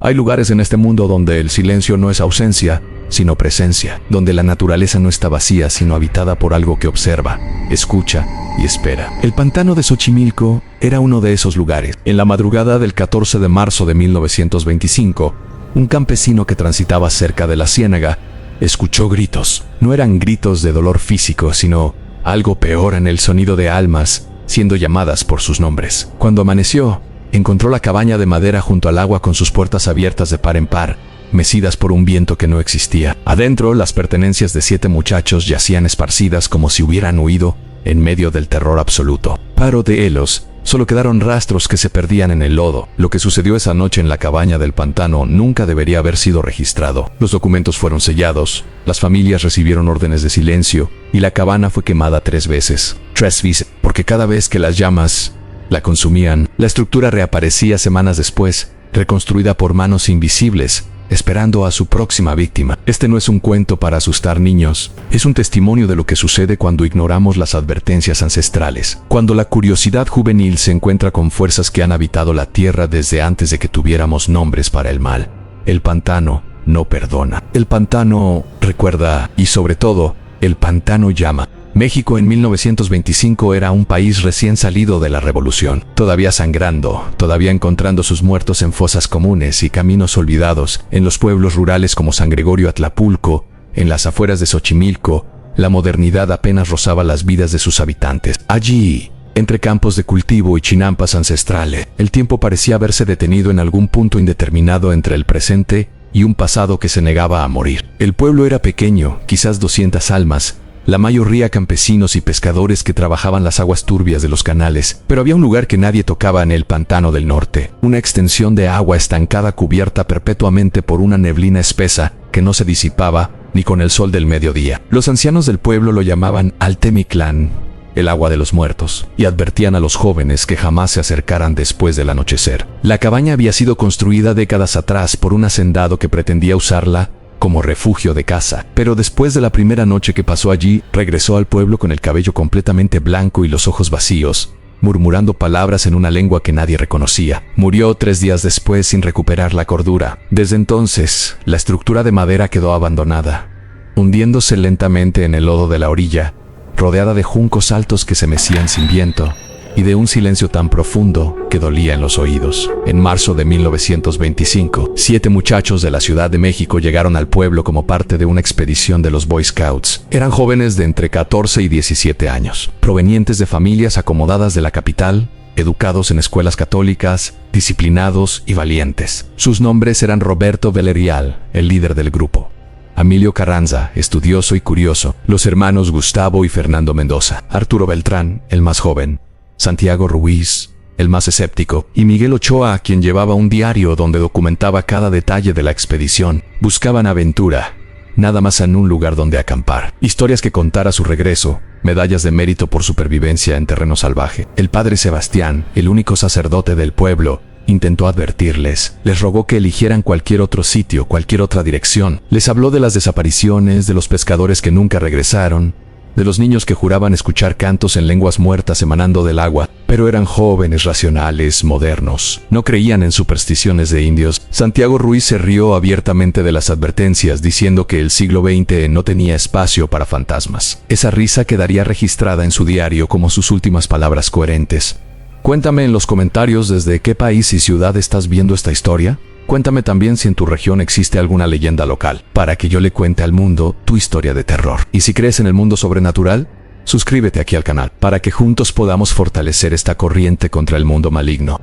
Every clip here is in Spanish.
Hay lugares en este mundo donde el silencio no es ausencia, sino presencia, donde la naturaleza no está vacía, sino habitada por algo que observa, escucha y espera. El pantano de Xochimilco era uno de esos lugares. En la madrugada del 14 de marzo de 1925, un campesino que transitaba cerca de la ciénaga escuchó gritos. No eran gritos de dolor físico, sino algo peor, en el sonido de almas siendo llamadas por sus nombres. Cuando amaneció, encontró la cabaña de madera junto al agua con sus puertas abiertas de par en par, mecidas por un viento que no existía. Adentro, las pertenencias de 7 muchachos yacían esparcidas como si hubieran huido en medio del terror absoluto. Paro de helos, solo quedaron rastros que se perdían en el lodo. Lo que sucedió esa noche en la cabaña del pantano nunca debería haber sido registrado. Los documentos fueron sellados, las familias recibieron órdenes de silencio y la cabana fue quemada 3 veces. 3 veces, porque cada vez que las llamas la consumían, la estructura reaparecía semanas después, reconstruida por manos invisibles, esperando a su próxima víctima. Este no es un cuento para asustar niños, es un testimonio de lo que sucede cuando ignoramos las advertencias ancestrales, cuando la curiosidad juvenil se encuentra con fuerzas que han habitado la tierra desde antes de que tuviéramos nombres para el mal. El pantano no perdona. El pantano recuerda y, sobre todo, el pantano llama. México en 1925 era un país recién salido de la revolución, todavía sangrando, todavía encontrando sus muertos en fosas comunes y caminos olvidados, en los pueblos rurales como San Gregorio Atlapulco, en las afueras de Xochimilco. La modernidad apenas rozaba las vidas de sus habitantes. Allí, entre campos de cultivo y chinampas ancestrales, el tiempo parecía haberse detenido en algún punto indeterminado entre el presente y un pasado que se negaba a morir. El pueblo era pequeño, quizás 200 almas, la mayoría campesinos y pescadores que trabajaban las aguas turbias de los canales, pero había un lugar que nadie tocaba en el pantano del norte, una extensión de agua estancada cubierta perpetuamente por una neblina espesa que no se disipaba ni con el sol del mediodía. Los ancianos del pueblo lo llamaban Altemictlán, el agua de los muertos, y advertían a los jóvenes que jamás se acercaran después del anochecer. La cabaña había sido construida décadas atrás por un hacendado que pretendía usarla como refugio de caza, pero después de la primera noche que pasó allí, regresó al pueblo con el cabello completamente blanco y los ojos vacíos, murmurando palabras en una lengua que nadie reconocía. Murió 3 días después sin recuperar la cordura. Desde entonces, la estructura de madera quedó abandonada, hundiéndose lentamente en el lodo de la orilla, rodeada de juncos altos que se mecían sin viento, y de un silencio tan profundo que dolía en los oídos. En marzo de 1925, 7 muchachos de la Ciudad de México llegaron al pueblo como parte de una expedición de los Boy Scouts. Eran jóvenes de entre 14 y 17 años, provenientes de familias acomodadas de la capital, educados en escuelas católicas, disciplinados y valientes. Sus nombres eran Roberto Villarreal, el líder del grupo; Emilio Carranza, estudioso y curioso; los hermanos Gustavo y Fernando Mendoza; Arturo Beltrán, el más joven; Santiago Ruiz, el más escéptico; y Miguel Ochoa, quien llevaba un diario donde documentaba cada detalle de la expedición. Buscaban aventura, nada más en un lugar donde acampar, historias que contar a su regreso, medallas de mérito por supervivencia en terreno salvaje. El padre Sebastián, el único sacerdote del pueblo, intentó advertirles, les rogó que eligieran cualquier otro sitio, cualquier otra dirección. Les habló de las desapariciones, de los pescadores que nunca regresaron, de los niños que juraban escuchar cantos en lenguas muertas emanando del agua, pero eran jóvenes, racionales, modernos. No creían en supersticiones de indios. Santiago Ruiz se rió abiertamente de las advertencias, diciendo que el siglo XX no tenía espacio para fantasmas. Esa risa quedaría registrada en su diario como sus últimas palabras coherentes. Cuéntame en los comentarios desde qué país y ciudad estás viendo esta historia. Cuéntame también si en tu región existe alguna leyenda local, para que yo le cuente al mundo tu historia de terror. Y si crees en el mundo sobrenatural, suscríbete aquí al canal, para que juntos podamos fortalecer esta corriente contra el mundo maligno.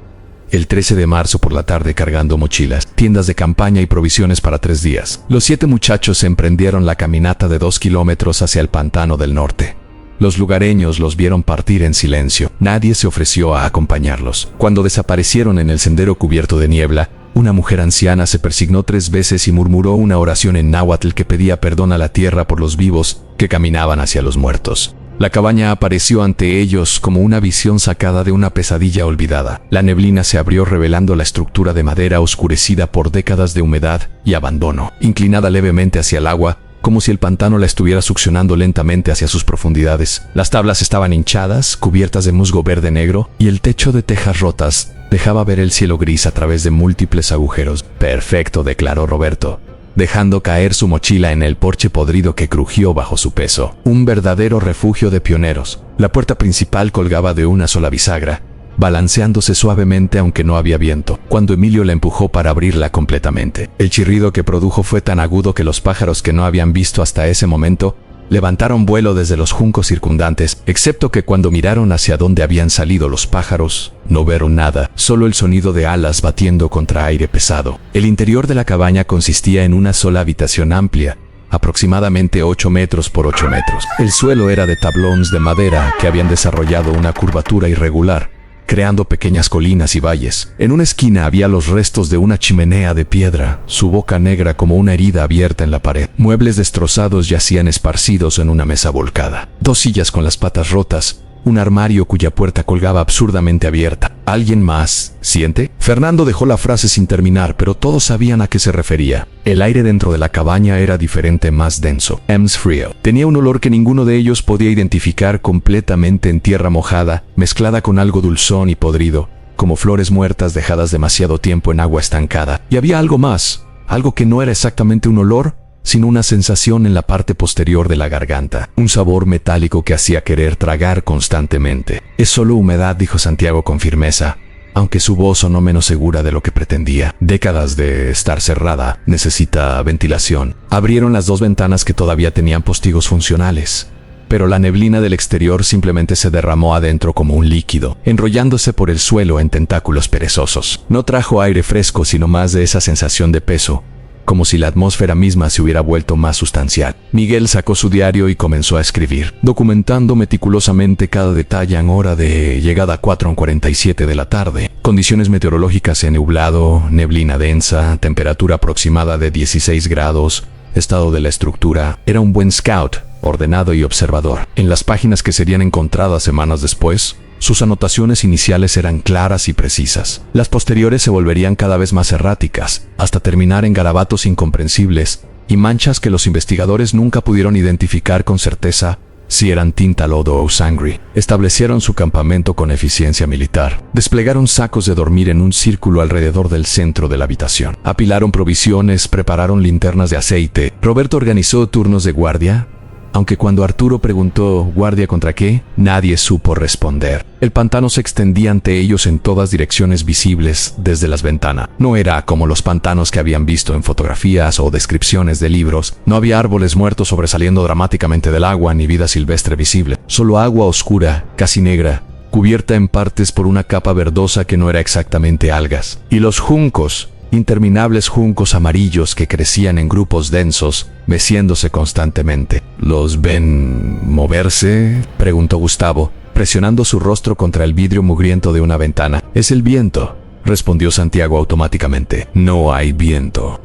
El 13 de marzo por la tarde, cargando mochilas, tiendas de campaña y provisiones para 3 días, los 7 muchachos emprendieron la caminata de 2 kilómetros hacia el pantano del norte. Los lugareños los vieron partir en silencio. Nadie se ofreció a acompañarlos. Cuando desaparecieron en el sendero cubierto de niebla, una mujer anciana se persignó 3 veces y murmuró una oración en náhuatl que pedía perdón a la tierra por los vivos que caminaban hacia los muertos. La cabaña apareció ante ellos como una visión sacada de una pesadilla olvidada. La neblina se abrió revelando la estructura de madera oscurecida por décadas de humedad y abandono. Inclinada levemente hacia el agua, como si el pantano la estuviera succionando lentamente hacia sus profundidades. Las tablas estaban hinchadas, cubiertas de musgo verde negro, y el techo de tejas rotas dejaba ver el cielo gris a través de múltiples agujeros. «Perfecto», declaró Roberto, dejando caer su mochila en el porche podrido que crujió bajo su peso. Un verdadero refugio de pioneros. La puerta principal colgaba de una sola bisagra, balanceándose suavemente aunque no había viento, cuando Emilio la empujó para abrirla completamente. El chirrido que produjo fue tan agudo que los pájaros que no habían visto hasta ese momento levantaron vuelo desde los juncos circundantes, excepto que cuando miraron hacia donde habían salido los pájaros, no vieron nada, solo el sonido de alas batiendo contra aire pesado. El interior de la cabaña consistía en una sola habitación amplia, aproximadamente 8 metros por 8 metros. El suelo era de tablones de madera que habían desarrollado una curvatura irregular, creando pequeñas colinas y valles. En una esquina había los restos de una chimenea de piedra, su boca negra como una herida abierta en la pared. Muebles destrozados yacían esparcidos en una mesa volcada. 2 sillas con las patas rotas, un armario cuya puerta colgaba absurdamente abierta. ¿Alguien más siente? Fernando dejó la frase sin terminar, pero todos sabían a qué se refería. El aire dentro de la cabaña era diferente, más denso. Frío. Tenía un olor que ninguno de ellos podía identificar, completamente en tierra mojada, mezclada con algo dulzón y podrido, como flores muertas dejadas demasiado tiempo en agua estancada. Y había algo más, algo que no era exactamente un olor, sino una sensación en la parte posterior de la garganta, un sabor metálico que hacía querer tragar constantemente. «Es solo humedad», dijo Santiago con firmeza, aunque su voz sonó menos segura de lo que pretendía. «Décadas de estar cerrada, necesita ventilación». Abrieron las 2 ventanas que todavía tenían postigos funcionales, pero la neblina del exterior simplemente se derramó adentro como un líquido, enrollándose por el suelo en tentáculos perezosos. No trajo aire fresco, sino más de esa sensación de peso, como si la atmósfera misma se hubiera vuelto más sustancial. Miguel sacó su diario y comenzó a escribir, documentando meticulosamente cada detalle. En hora de llegada 4:47 de la tarde. Condiciones meteorológicas en nublado, neblina densa, temperatura aproximada de 16 grados, estado de la estructura. Era un buen scout, ordenado y observador. En las páginas que serían encontradas semanas después, sus anotaciones iniciales eran claras y precisas. Las posteriores se volverían cada vez más erráticas, hasta terminar en garabatos incomprensibles y manchas que los investigadores nunca pudieron identificar con certeza si eran tinta, lodo o sangre. Establecieron su campamento con eficiencia militar. Desplegaron sacos de dormir en un círculo alrededor del centro de la habitación. Apilaron provisiones, prepararon linternas de aceite. Roberto organizó turnos de guardia, aunque cuando Arturo preguntó ¿guardia contra qué?, nadie supo responder. El pantano se extendía ante ellos en todas direcciones, visibles desde las ventanas. No era como los pantanos que habían visto en fotografías o descripciones de libros. No había árboles muertos sobresaliendo dramáticamente del agua, ni vida silvestre visible. Solo agua oscura, casi negra, cubierta en partes por una capa verdosa que no era exactamente algas. Y los juncos, interminables juncos amarillos que crecían en grupos densos, meciéndose constantemente. ¿Los ven moverse?, preguntó Gustavo, presionando su rostro contra el vidrio mugriento de una ventana. «Es el viento», respondió Santiago automáticamente. «No hay viento».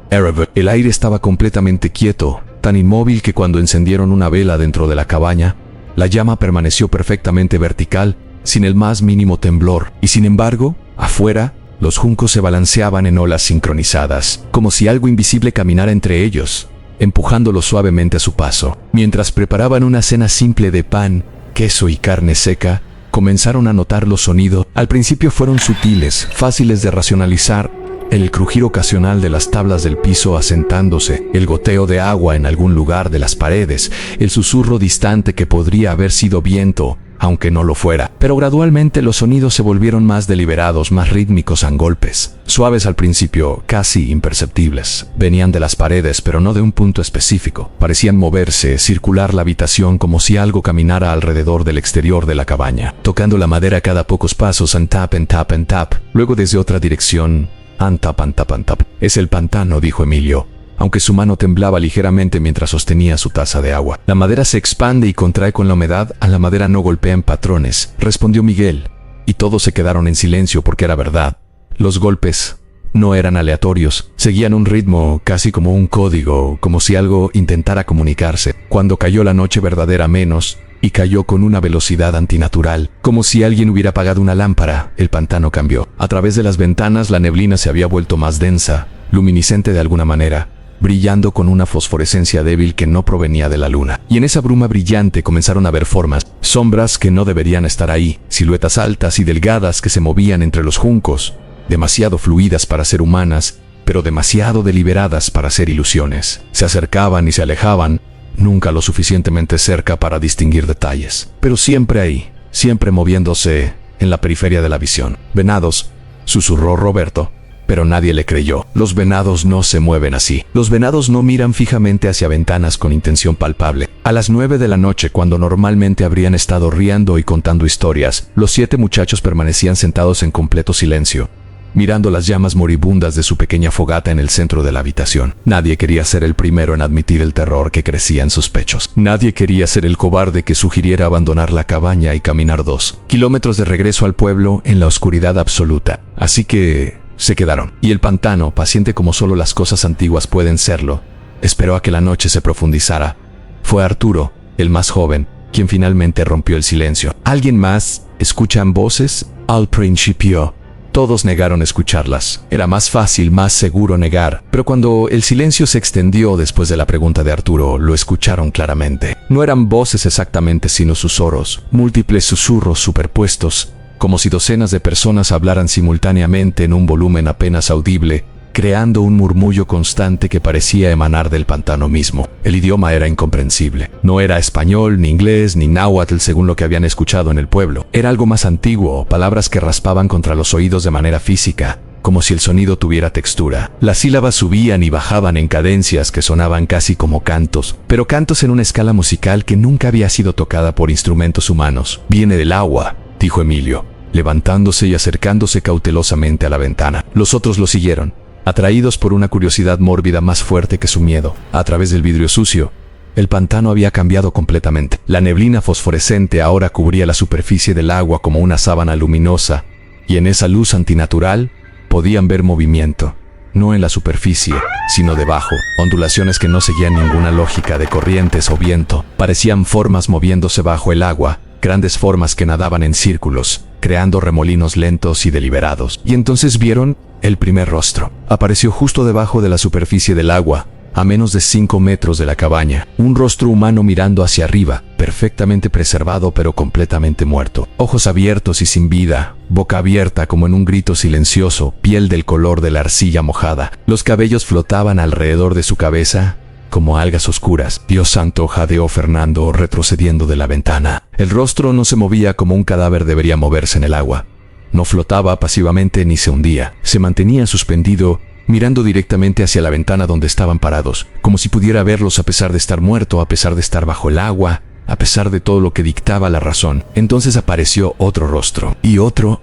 El aire estaba completamente quieto, tan inmóvil que cuando encendieron una vela dentro de la cabaña, la llama permaneció perfectamente vertical, sin el más mínimo temblor. Y sin embargo, afuera, los juncos se balanceaban en olas sincronizadas, como si algo invisible caminara entre ellos, empujándolos suavemente a su paso. Mientras preparaban una cena simple de pan, queso y carne seca, comenzaron a notar los sonidos. Al principio fueron sutiles, fáciles de racionalizar: el crujir ocasional de las tablas del piso asentándose, el goteo de agua en algún lugar de las paredes, el susurro distante que podría haber sido viento, aunque no lo fuera. Pero gradualmente los sonidos se volvieron más deliberados, más rítmicos, en golpes, suaves al principio, casi imperceptibles. Venían de las paredes, pero no de un punto específico. Parecían moverse, circular la habitación como si algo caminara alrededor del exterior de la cabaña, tocando la madera cada pocos pasos, and tap, and tap, and tap. Luego desde otra dirección, and tap, and tap, and tap. «Es el pantano», dijo Emilio, aunque su mano temblaba ligeramente mientras sostenía su taza de agua. «La madera se expande y contrae con la humedad. A la madera no golpea en patrones», respondió Miguel, y todos se quedaron en silencio porque era verdad. Los golpes no eran aleatorios, seguían un ritmo, casi como un código, como si algo intentara comunicarse. Cuando cayó la noche verdadera menos, y cayó con una velocidad antinatural, como si alguien hubiera apagado una lámpara, el pantano cambió. A través de las ventanas la neblina se había vuelto más densa, luminiscente de alguna manera, brillando con una fosforescencia débil que no provenía de la luna. Y en esa bruma brillante comenzaron a ver formas, sombras que no deberían estar ahí, siluetas altas y delgadas que se movían entre los juncos, demasiado fluidas para ser humanas, pero demasiado deliberadas para ser ilusiones. Se acercaban y se alejaban, nunca lo suficientemente cerca para distinguir detalles, pero siempre ahí, siempre moviéndose en la periferia de la visión. «Venados», susurró Roberto, pero nadie le creyó. Los venados no se mueven así. Los venados no miran fijamente hacia ventanas con intención palpable. A las 9 de la noche, cuando normalmente habrían estado riendo y contando historias, los 7 muchachos permanecían sentados en completo silencio, mirando las llamas moribundas de su pequeña fogata en el centro de la habitación. Nadie quería ser el primero en admitir el terror que crecía en sus pechos. Nadie quería ser el cobarde que sugiriera abandonar la cabaña y caminar 2 kilómetros de regreso al pueblo en la oscuridad absoluta. Así que se quedaron. Y el pantano, paciente como solo las cosas antiguas pueden serlo, esperó a que la noche se profundizara. Fue Arturo, el más joven, quien finalmente rompió el silencio. ¿Alguien más? ¿Escuchan voces? Al principio todos negaron escucharlas. Era más fácil, más seguro negar. Pero cuando el silencio se extendió después de la pregunta de Arturo, lo escucharon claramente. No eran voces exactamente, sino susurros, múltiples susurros superpuestos, como si docenas de personas hablaran simultáneamente en un volumen apenas audible, creando un murmullo constante que parecía emanar del pantano mismo. El idioma era incomprensible. No era español, ni inglés, ni náhuatl según lo que habían escuchado en el pueblo. Era algo más antiguo, palabras que raspaban contra los oídos de manera física, como si el sonido tuviera textura. Las sílabas subían y bajaban en cadencias que sonaban casi como cantos, pero cantos en una escala musical que nunca había sido tocada por instrumentos humanos. «Viene del agua», dijo Emilio, levantándose y acercándose cautelosamente a la ventana. Los otros lo siguieron, atraídos por una curiosidad mórbida más fuerte que su miedo. A través del vidrio sucio, el pantano había cambiado completamente. La neblina fosforescente ahora cubría la superficie del agua como una sábana luminosa, y en esa luz antinatural podían ver movimiento, no en la superficie, sino debajo. Ondulaciones que no seguían ninguna lógica de corrientes o viento. Parecían formas moviéndose bajo el agua, grandes formas que nadaban en círculos, creando remolinos lentos y deliberados. Y entonces vieron el primer rostro. Apareció justo debajo de la superficie del agua, a menos de 5 metros de la cabaña. Un rostro humano mirando hacia arriba, perfectamente preservado pero completamente muerto. Ojos abiertos y sin vida, boca abierta como en un grito silencioso, piel del color de la arcilla mojada. Los cabellos flotaban alrededor de su cabeza como algas oscuras. «Dios santo», jadeó Fernando, retrocediendo de la ventana. El rostro no se movía como un cadáver debería moverse en el agua. No flotaba pasivamente ni se hundía. Se mantenía suspendido, mirando directamente hacia la ventana donde estaban parados, como si pudiera verlos a pesar de estar muerto, a pesar de estar bajo el agua, a pesar de todo lo que dictaba la razón. Entonces apareció otro rostro, y otro,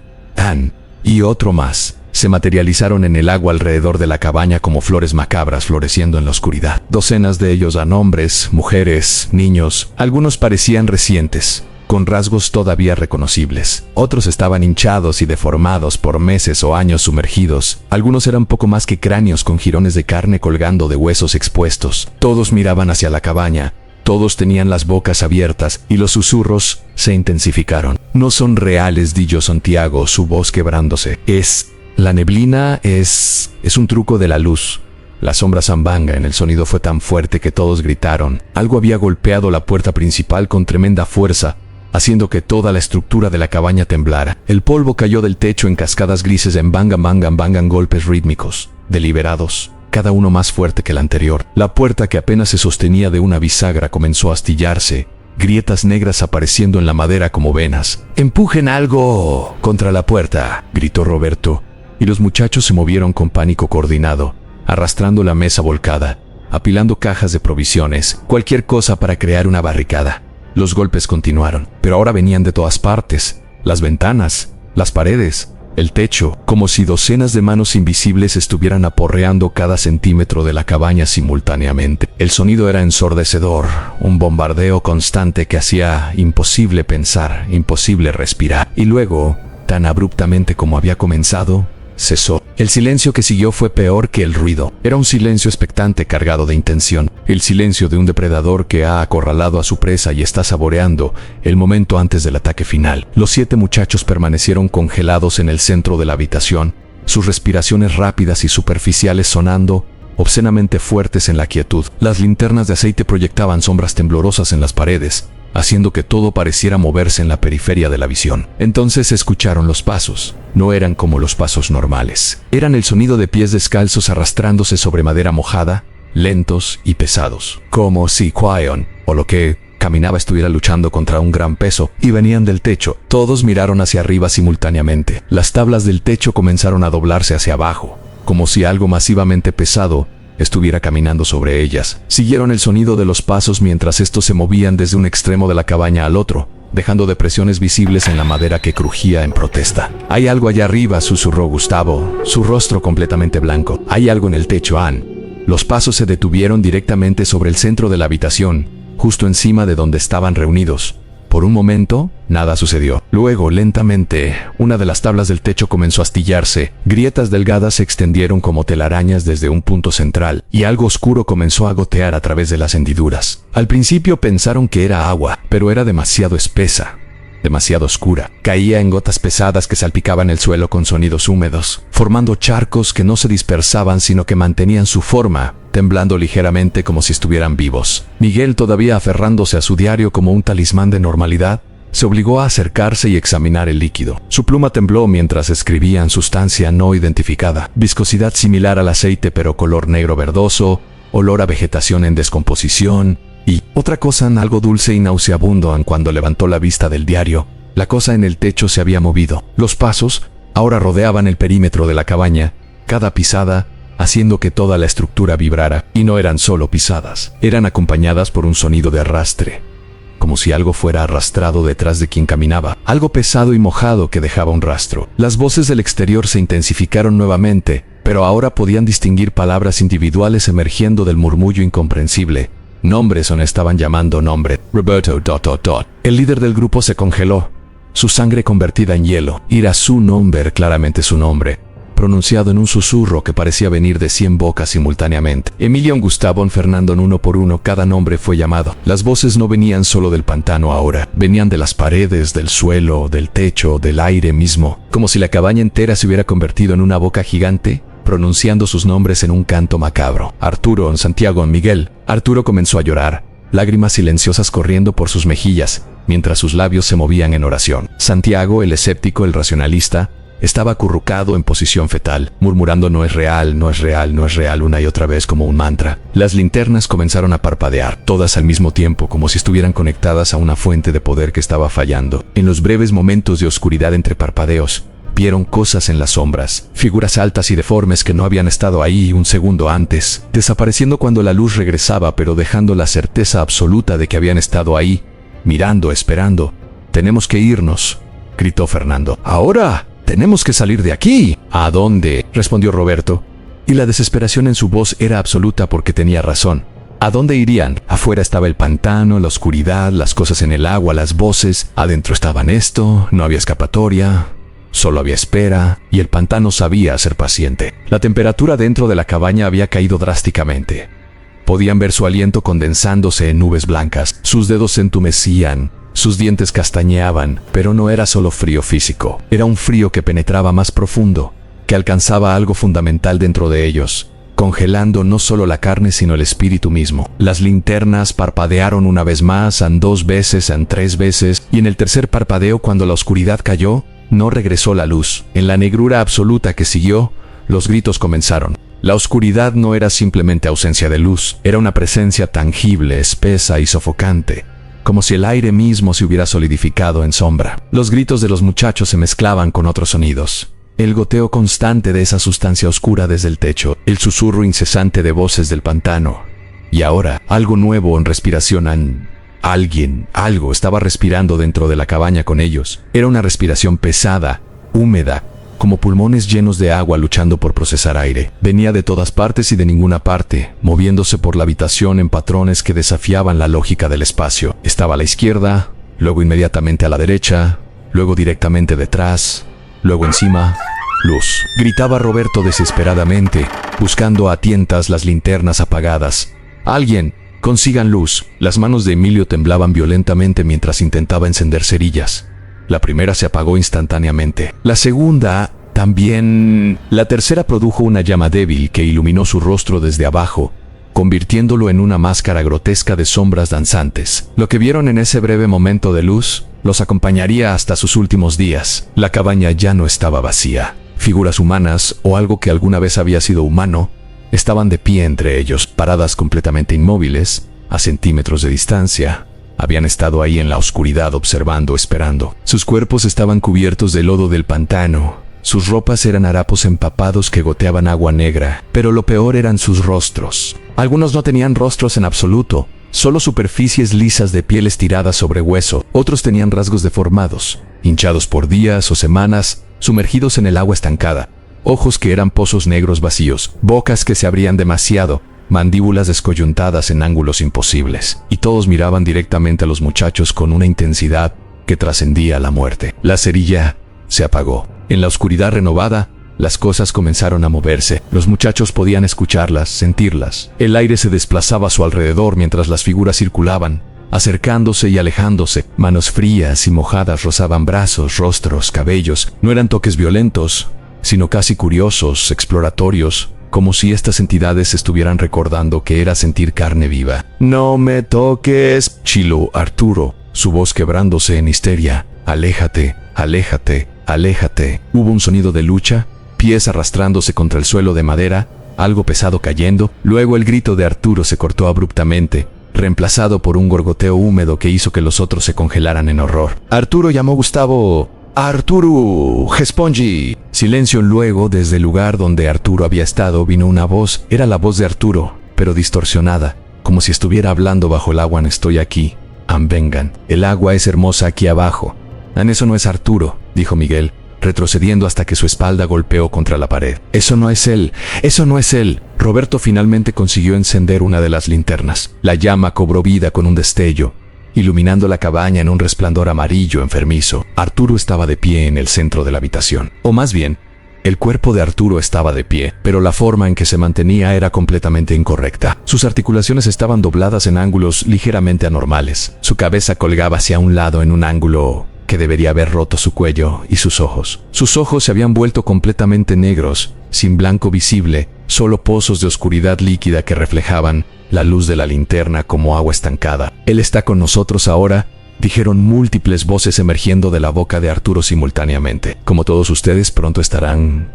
y otro más. Se materializaron en el agua alrededor de la cabaña como flores macabras floreciendo en la oscuridad. Docenas de ellos eran hombres, mujeres, niños. Algunos parecían recientes, con rasgos todavía reconocibles. Otros estaban hinchados y deformados por meses o años sumergidos. Algunos eran poco más que cráneos con jirones de carne colgando de huesos expuestos. Todos miraban hacia la cabaña. Todos tenían las bocas abiertas y los susurros se intensificaron. «No son reales», dijo Santiago, su voz quebrándose. La neblina es un truco de la luz. La sombra zambanga en el sonido fue tan fuerte que todos gritaron. Algo había golpeado la puerta principal con tremenda fuerza, haciendo que toda la estructura de la cabaña temblara. El polvo cayó del techo en cascadas grises en bangan golpes rítmicos, deliberados, cada uno más fuerte que el anterior. La puerta, que apenas se sostenía de una bisagra, comenzó a astillarse, grietas negras apareciendo en la madera como venas. «¡Empujen algo contra la puerta!», gritó Roberto, y los muchachos se movieron con pánico coordinado, arrastrando la mesa volcada, apilando cajas de provisiones, cualquier cosa para crear una barricada. Los golpes continuaron, pero ahora venían de todas partes: las ventanas, las paredes, el techo, como si docenas de manos invisibles estuvieran aporreando cada centímetro de la cabaña simultáneamente. El sonido era ensordecedor, un bombardeo constante que hacía imposible pensar, imposible respirar. Y luego, tan abruptamente como había comenzado, cesó. El silencio que siguió fue peor que el ruido. Era un silencio expectante cargado de intención. El silencio de un depredador que ha acorralado a su presa y está saboreando el momento antes del ataque final. Los 7 muchachos permanecieron congelados en el centro de la habitación, sus respiraciones rápidas y superficiales sonando obscenamente fuertes en la quietud. Las linternas de aceite proyectaban sombras temblorosas en las paredes, haciendo que todo pareciera moverse en la periferia de la visión. Entonces escucharon los pasos. No eran como los pasos normales. Eran el sonido de pies descalzos arrastrándose sobre madera mojada, lentos y pesados. Como si Qui-Gon, o lo que caminaba, estuviera luchando contra un gran peso, y venían del techo. Todos miraron hacia arriba simultáneamente. Las tablas del techo comenzaron a doblarse hacia abajo, como si algo masivamente pesado estuviera caminando sobre ellas. Siguieron el sonido de los pasos mientras estos se movían desde un extremo de la cabaña al otro, dejando depresiones visibles en la madera que crujía en protesta. «Hay algo allá arriba», susurró Gustavo, su rostro completamente blanco. «Hay algo en el techo, Ann». Los pasos se detuvieron directamente sobre el centro de la habitación, justo encima de donde estaban reunidos. Por un momento, nada sucedió. Luego, lentamente, una de las tablas del techo comenzó a astillarse. Grietas delgadas se extendieron como telarañas desde un punto central, y algo oscuro comenzó a gotear a través de las hendiduras. Al principio pensaron que era agua, pero era demasiado espesa, demasiado oscura. Caía en gotas pesadas que salpicaban el suelo con sonidos húmedos, formando charcos que no se dispersaban sino que mantenían su forma, temblando ligeramente como si estuvieran vivos. Miguel, todavía aferrándose a su diario como un talismán de normalidad, se obligó a acercarse y examinar el líquido. Su pluma tembló mientras escribía en sustancia no identificada. Viscosidad similar al aceite pero color negro verdoso, olor a vegetación en descomposición, y otra cosa algo dulce y nauseabundo. Cuando levantó la vista del diario, la cosa en el techo se había movido. Los pasos ahora rodeaban el perímetro de la cabaña, cada pisada haciendo que toda la estructura vibrara. Y no eran solo pisadas, eran acompañadas por un sonido de arrastre, como si algo fuera arrastrado detrás de quien caminaba, algo pesado y mojado que dejaba un rastro. Las voces del exterior se intensificaron nuevamente, pero ahora podían distinguir palabras individuales emergiendo del murmullo incomprensible. Nombres o estaban llamando nombre. Roberto ... El líder del grupo se congeló, su sangre convertida en hielo. Era su nombre, claramente su nombre, pronunciado en un susurro que parecía venir de 100 bocas simultáneamente. Emilio, Gustavo, Fernando, uno por uno, cada nombre fue llamado. Las voces no venían solo del pantano ahora, venían de las paredes, del suelo, del techo, del aire mismo, como si la cabaña entera se hubiera convertido en una boca gigante, pronunciando sus nombres en un canto macabro. Arturo, Santiago, Miguel. Arturo comenzó a llorar, lágrimas silenciosas corriendo por sus mejillas, mientras sus labios se movían en oración. Santiago, el escéptico, el racionalista, estaba acurrucado en posición fetal, murmurando no es real, no es real, no es real una y otra vez como un mantra. Las linternas comenzaron a parpadear, todas al mismo tiempo, como si estuvieran conectadas a una fuente de poder que estaba fallando. En los breves momentos de oscuridad entre parpadeos, vieron cosas en las sombras, figuras altas y deformes que no habían estado ahí un segundo antes, desapareciendo cuando la luz regresaba, pero dejando la certeza absoluta de que habían estado ahí, mirando, esperando. «Tenemos que irnos», gritó Fernando. «¡Ahora! ¡Tenemos que salir de aquí!» «¿A dónde?», respondió Roberto, y la desesperación en su voz era absoluta porque tenía razón. ¿A dónde irían? Afuera estaba el pantano, la oscuridad, las cosas en el agua, las voces. Adentro estaban esto, no había escapatoria. Solo había espera, y el pantano sabía ser paciente. La temperatura dentro de la cabaña había caído drásticamente. Podían ver su aliento condensándose en nubes blancas. Sus dedos se entumecían, sus dientes castañeaban, pero no era solo frío físico. Era un frío que penetraba más profundo, que alcanzaba algo fundamental dentro de ellos, congelando no solo la carne sino el espíritu mismo. Las linternas parpadearon una vez más, 2 veces, 3 veces, y en el tercer parpadeo, cuando la oscuridad cayó, no regresó la luz. En la negrura absoluta que siguió, los gritos comenzaron. La oscuridad no era simplemente ausencia de luz, era una presencia tangible, espesa y sofocante, como si el aire mismo se hubiera solidificado en sombra. Los gritos de los muchachos se mezclaban con otros sonidos. El goteo constante de esa sustancia oscura desde el techo, el susurro incesante de voces del pantano. Y ahora, algo nuevo en respiración. Algo estaba respirando dentro de la cabaña con ellos. Era una respiración pesada, húmeda, como pulmones llenos de agua luchando por procesar aire. Venía de todas partes y de ninguna parte, moviéndose por la habitación en patrones que desafiaban la lógica del espacio. Estaba a la izquierda, luego inmediatamente a la derecha, luego directamente detrás, luego encima. «Luz», gritaba Roberto desesperadamente, buscando a tientas las linternas apagadas. «¡Alguien! ¡Consigan luz!». Las manos de Emilio temblaban violentamente mientras intentaba encender cerillas. La primera se apagó instantáneamente. La segunda También la tercera produjo una llama débil que iluminó su rostro desde abajo, convirtiéndolo en una máscara grotesca de sombras danzantes. Lo que vieron en ese breve momento de luz los acompañaría hasta sus últimos días. La cabaña ya no estaba vacía. Figuras humanas, o algo que alguna vez había sido humano, estaban de pie entre ellos, paradas completamente inmóviles, a centímetros de distancia. Habían estado ahí en la oscuridad observando, esperando. Sus cuerpos estaban cubiertos de lodo del pantano. Sus ropas eran harapos empapados que goteaban agua negra, pero lo peor eran sus rostros. Algunos no tenían rostros en absoluto, solo superficies lisas de piel estirada sobre hueso. Otros tenían rasgos deformados, hinchados por días o semanas, sumergidos en el agua estancada. Ojos que eran pozos negros vacíos, bocas que se abrían demasiado, mandíbulas descoyuntadas en ángulos imposibles. Y todos miraban directamente a los muchachos con una intensidad que trascendía la muerte. La cerilla se apagó. En la oscuridad renovada, las cosas comenzaron a moverse. Los muchachos podían escucharlas, sentirlas. El aire se desplazaba a su alrededor mientras las figuras circulaban, acercándose y alejándose. Manos frías y mojadas rozaban brazos, rostros, cabellos. No eran toques violentos, sino casi curiosos, exploratorios, como si estas entidades estuvieran recordando que era sentir carne viva. «No me toques», chilló Arturo, su voz quebrándose en histeria. «Aléjate, aléjate, aléjate». Hubo un sonido de lucha, pies arrastrándose contra el suelo de madera, algo pesado cayendo. Luego el grito de Arturo se cortó abruptamente, reemplazado por un gorgoteo húmedo que hizo que los otros se congelaran en horror. Arturo llamó a Gustavo. «Arturo, Gespongi». Silencio. Luego, desde el lugar donde Arturo había estado, vino una voz. Era la voz de Arturo, pero distorsionada, como si estuviera hablando bajo el agua. «Estoy aquí. Vengan. El agua es hermosa aquí abajo». «Eso no es Arturo», dijo Miguel, retrocediendo hasta que su espalda golpeó contra la pared. «Eso no es él. Eso no es él». Roberto finalmente consiguió encender una de las linternas. La llama cobró vida con un destello, iluminando la cabaña en un resplandor amarillo enfermizo. Arturo estaba de pie en el centro de la habitación. O más bien, el cuerpo de Arturo estaba de pie, pero la forma en que se mantenía era completamente incorrecta. Sus articulaciones estaban dobladas en ángulos ligeramente anormales. Su cabeza colgaba hacia un lado en un ángulo que debería haber roto su cuello, y sus ojos. Sus ojos se habían vuelto completamente negros, sin blanco visible, solo pozos de oscuridad líquida que reflejaban la luz de la linterna como agua estancada. «Él está con nosotros ahora», dijeron múltiples voces emergiendo de la boca de Arturo simultáneamente. «Como todos ustedes, pronto estarán...»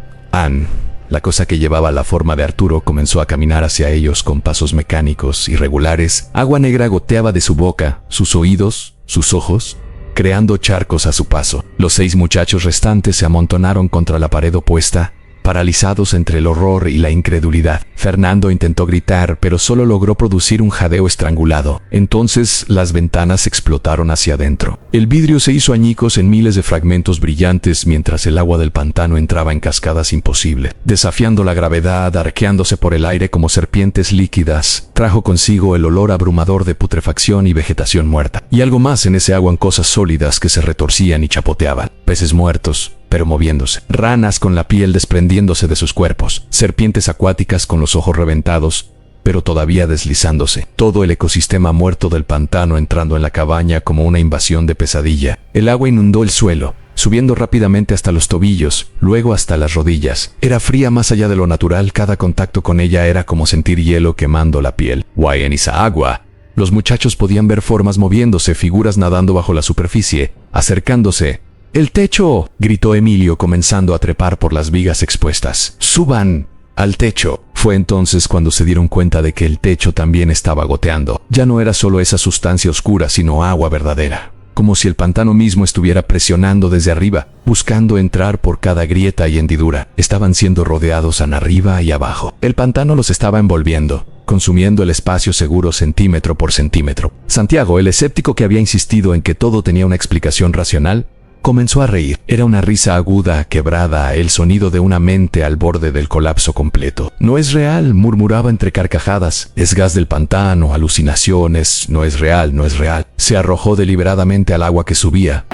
La cosa que llevaba la forma de Arturo comenzó a caminar hacia ellos con pasos mecánicos, irregulares. Agua negra goteaba de su boca, sus oídos, sus ojos, creando charcos a su paso. Los 6 muchachos restantes se amontonaron contra la pared opuesta, paralizados entre el horror y la incredulidad. Fernando intentó gritar, pero solo logró producir un jadeo estrangulado. Entonces las ventanas explotaron hacia adentro. El vidrio se hizo añicos en miles de fragmentos brillantes mientras el agua del pantano entraba en cascadas imposibles. Desafiando la gravedad, arqueándose por el aire como serpientes líquidas, trajo consigo el olor abrumador de putrefacción y vegetación muerta. Y algo más en ese agua, en cosas sólidas que se retorcían y chapoteaban. Peces muertos, pero moviéndose. Ranas con la piel desprendiéndose de sus cuerpos. Serpientes acuáticas con los ojos reventados, pero todavía deslizándose. Todo el ecosistema muerto del pantano entrando en la cabaña como una invasión de pesadilla. El agua inundó el suelo, subiendo rápidamente hasta los tobillos, luego hasta las rodillas. Era fría más allá de lo natural. Cada contacto con ella era como sentir hielo quemando la piel. «Guay en esa agua». Los muchachos podían ver formas moviéndose, figuras nadando bajo la superficie, acercándose. «¡El techo!», gritó Emilio, comenzando a trepar por las vigas expuestas. «¡Suban al techo!». Fue entonces cuando se dieron cuenta de que el techo también estaba goteando. Ya no era solo esa sustancia oscura, sino agua verdadera. Como si el pantano mismo estuviera presionando desde arriba, buscando entrar por cada grieta y hendidura. Estaban siendo rodeados arriba y abajo. El pantano los estaba envolviendo, consumiendo el espacio seguro centímetro por centímetro. Santiago, el escéptico que había insistido en que todo tenía una explicación racional, comenzó a reír. Era una risa aguda, quebrada, el sonido de una mente al borde del colapso completo. «No es real», murmuraba entre carcajadas. «Es gas del pantano, alucinaciones, no es real, no es real». Se arrojó deliberadamente al agua que subía,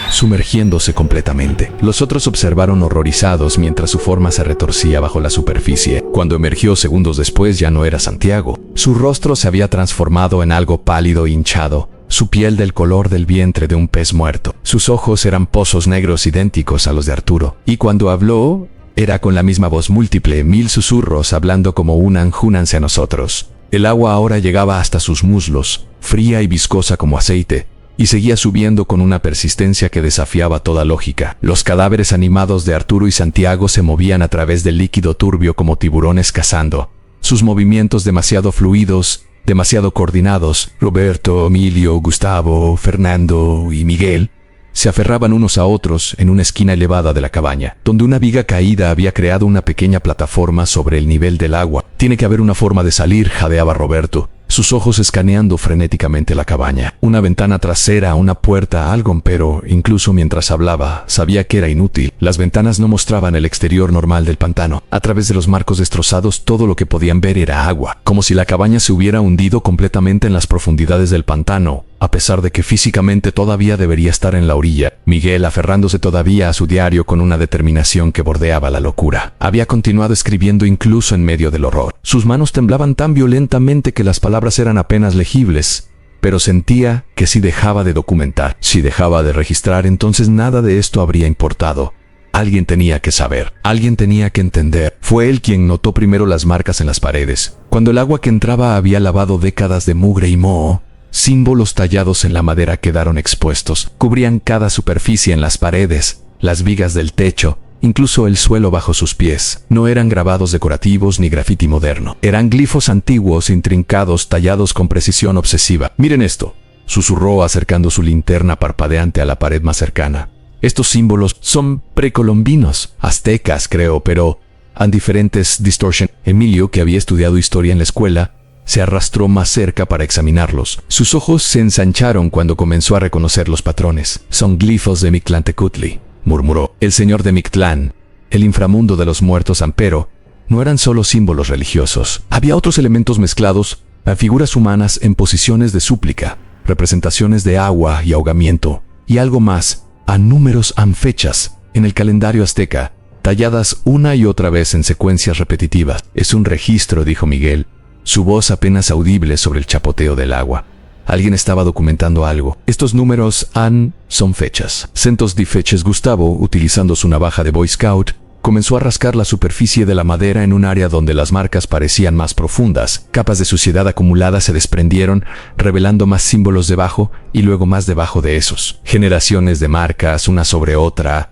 sumergiéndose completamente. Los otros observaron horrorizados mientras su forma se retorcía bajo la superficie. Cuando emergió segundos después ya no era Santiago. Su rostro se había transformado en algo pálido e hinchado. su piel del color del vientre de un pez muerto. Sus ojos eran pozos negros idénticos a los de Arturo. Y cuando habló, era con la misma voz múltiple, 1000 susurros hablando como un anjún hacia nosotros. El agua ahora llegaba hasta sus muslos, fría y viscosa como aceite, y seguía subiendo con una persistencia que desafiaba toda lógica. Los cadáveres animados de Arturo y Santiago se movían a través del líquido turbio como tiburones cazando. Sus movimientos demasiado fluidos, demasiado coordinados. Roberto, Emilio, Gustavo, Fernando y Miguel se aferraban unos a otros en una esquina elevada de la cabaña, donde una viga caída había creado una pequeña plataforma sobre el nivel del agua. Tiene que haber una forma de salir, jadeaba Roberto, sus ojos escaneando frenéticamente la cabaña. Una ventana trasera, una puerta, algo, pero incluso mientras hablaba, sabía que era inútil. Las ventanas no mostraban el exterior normal del pantano. A través de los marcos destrozados, todo lo que podían ver era agua, como si la cabaña se hubiera hundido completamente en las profundidades del pantano, a pesar de que físicamente todavía debería estar en la orilla. Miguel, aferrándose todavía a su diario con una determinación que bordeaba la locura, había continuado escribiendo incluso en medio del horror. Sus manos temblaban tan violentamente que las palabras eran apenas legibles, pero sentía que si dejaba de documentar, si dejaba de registrar, entonces nada de esto habría importado. Alguien tenía que saber, alguien tenía que entender. Fue él quien notó primero las marcas en las paredes. Cuando el agua que entraba había lavado décadas de mugre y moho, símbolos tallados en la madera quedaron expuestos. Cubrían cada superficie en las paredes, las vigas del techo, incluso el suelo bajo sus pies. No eran grabados decorativos ni grafiti moderno. Eran glifos antiguos, intrincados, tallados con precisión obsesiva. «Miren esto», susurró acercando su linterna parpadeante a la pared más cercana. «Estos símbolos son precolombinos, aztecas, creo, pero han diferentes distorsiones». Emilio, que había estudiado historia en la escuela, se arrastró más cerca para examinarlos. Sus ojos se ensancharon cuando comenzó a reconocer los patrones. «Son glifos de Mictlantecutli», murmuró. El señor de Mictlán, el inframundo de los muertos, ampero, no eran solo símbolos religiosos. Había otros elementos mezclados, a figuras humanas en posiciones de súplica, representaciones de agua y ahogamiento, y algo más, a números en fechas, en el calendario azteca, talladas una y otra vez en secuencias repetitivas. «Es un registro», dijo Miguel, su voz apenas audible sobre el chapoteo del agua. Alguien estaba documentando algo. «Estos números son fechas. Cientos de fechas». Gustavo, utilizando su navaja de Boy Scout, comenzó a rascar la superficie de la madera en un área donde las marcas parecían más profundas. Capas de suciedad acumuladas se desprendieron, revelando más símbolos debajo y luego más debajo de esos. Generaciones de marcas, una sobre otra.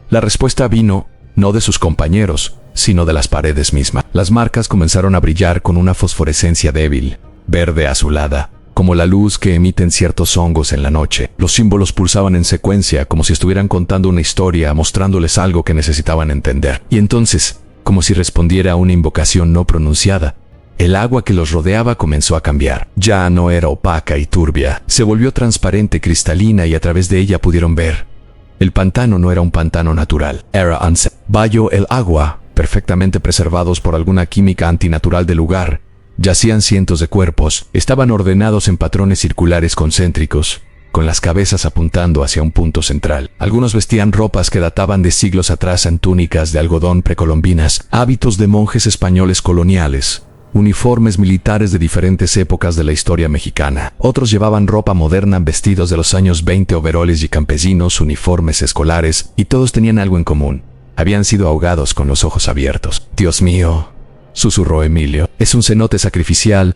La respuesta vino no de sus compañeros, sino de las paredes mismas. Las marcas comenzaron a brillar con una fosforescencia débil, verde azulada, como la luz que emiten ciertos hongos en la noche. Los símbolos pulsaban en secuencia, como si estuvieran contando una historia, mostrándoles algo que necesitaban entender. Y entonces, como si respondiera a una invocación no pronunciada, el agua que los rodeaba comenzó a cambiar. Ya no era opaca y turbia, se volvió transparente, cristalina, y a través de ella pudieron ver. El pantano no era un pantano natural, era Bayo el agua, perfectamente preservados por alguna química antinatural del lugar. Yacían cientos de cuerpos, estaban ordenados en patrones circulares concéntricos, con las cabezas apuntando hacia un punto central. Algunos vestían ropas que databan de siglos atrás en túnicas de algodón precolombinas, hábitos de monjes españoles coloniales, uniformes militares de diferentes épocas de la historia mexicana. Otros llevaban ropa moderna, vestidos de los años 20, overoles y campesinos, uniformes escolares, y todos tenían algo en común. Habían sido ahogados con los ojos abiertos. «Dios mío», susurró Emilio, «es un cenote sacrificial».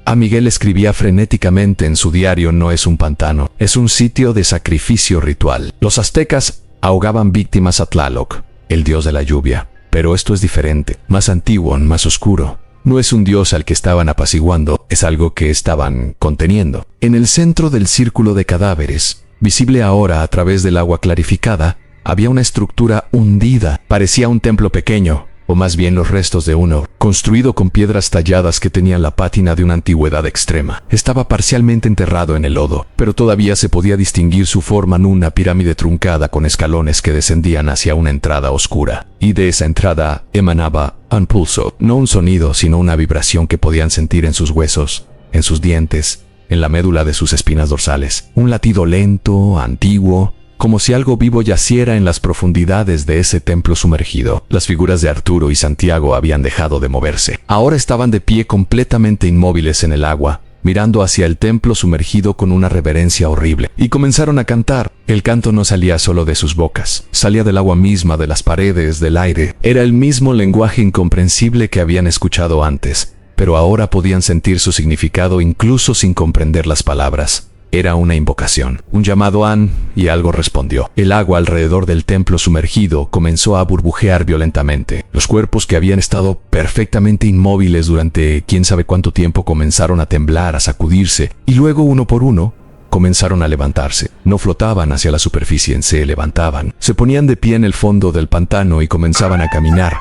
A Miguel escribía frenéticamente en su diario: «No es un pantano, es un sitio de sacrificio ritual». Los aztecas ahogaban víctimas a Tlaloc, el dios de la lluvia. Pero esto es diferente, más antiguo, más oscuro. No es un dios al que estaban apaciguando, es algo que estaban conteniendo. En el centro del círculo de cadáveres, visible ahora a través del agua clarificada, había una estructura hundida. Parecía un templo pequeño, o más bien los restos de uno, construido con piedras talladas que tenían la pátina de una antigüedad extrema. Estaba parcialmente enterrado en el lodo, pero todavía se podía distinguir su forma en una pirámide truncada con escalones que descendían hacia una entrada oscura. Y de esa entrada emanaba un pulso, no un sonido, sino una vibración que podían sentir en sus huesos, en sus dientes, en la médula de sus espinas dorsales. Un latido lento, antiguo, como si algo vivo yaciera en las profundidades de ese templo sumergido. Las figuras de Arturo y Santiago habían dejado de moverse. Ahora estaban de pie completamente inmóviles en el agua, mirando hacia el templo sumergido con una reverencia horrible. Y comenzaron a cantar. El canto no salía solo de sus bocas, salía del agua misma, de las paredes, del aire. Era el mismo lenguaje incomprensible que habían escuchado antes, pero ahora podían sentir su significado incluso sin comprender las palabras. Era una invocación, un llamado An, y algo respondió. El agua alrededor del templo sumergido comenzó a burbujear violentamente. Los cuerpos que habían estado perfectamente inmóviles durante quién sabe cuánto tiempo comenzaron a temblar, a sacudirse, y luego uno por uno comenzaron a levantarse. No flotaban hacia la superficie, se levantaban. Se ponían de pie en el fondo del pantano y comenzaban a caminar,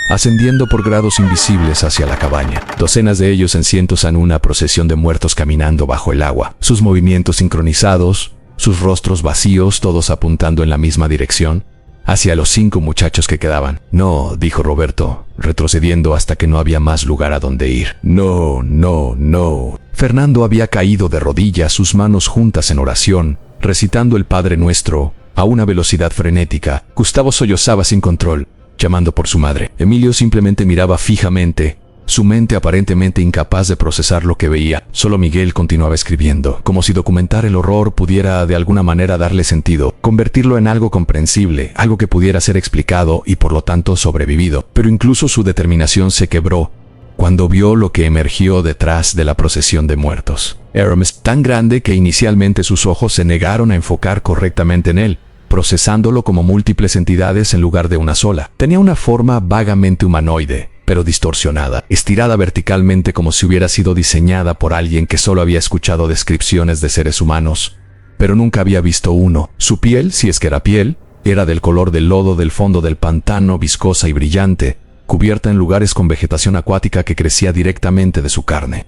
ascendiendo por grados invisibles hacia la cabaña. Docenas de ellos en cientos en una procesión de muertos caminando bajo el agua, sus movimientos sincronizados, sus rostros vacíos, todos apuntando en la misma dirección, hacia los 5 muchachos que quedaban. No, dijo Roberto, retrocediendo hasta que no había más lugar a donde ir. No, no, no. Fernando había caído de rodillas, sus manos juntas en oración, recitando el Padre Nuestro a una velocidad frenética. Gustavo sollozaba sin control, llamando por su madre. Emilio simplemente miraba fijamente, su mente aparentemente incapaz de procesar lo que veía. Solo Miguel continuaba escribiendo, como si documentar el horror pudiera de alguna manera darle sentido, convertirlo en algo comprensible, algo que pudiera ser explicado y por lo tanto sobrevivido. Pero incluso su determinación se quebró cuando vio lo que emergió detrás de la procesión de muertos. Aramis, tan grande que inicialmente sus ojos se negaron a enfocar correctamente en él, procesándolo como múltiples entidades en lugar de una sola. Tenía una forma vagamente humanoide, pero distorsionada, estirada verticalmente como si hubiera sido diseñada por alguien que solo había escuchado descripciones de seres humanos, pero nunca había visto uno. Su piel, si es que era piel, era del color del lodo del fondo del pantano, viscosa y brillante, cubierta en lugares con vegetación acuática que crecía directamente de su carne.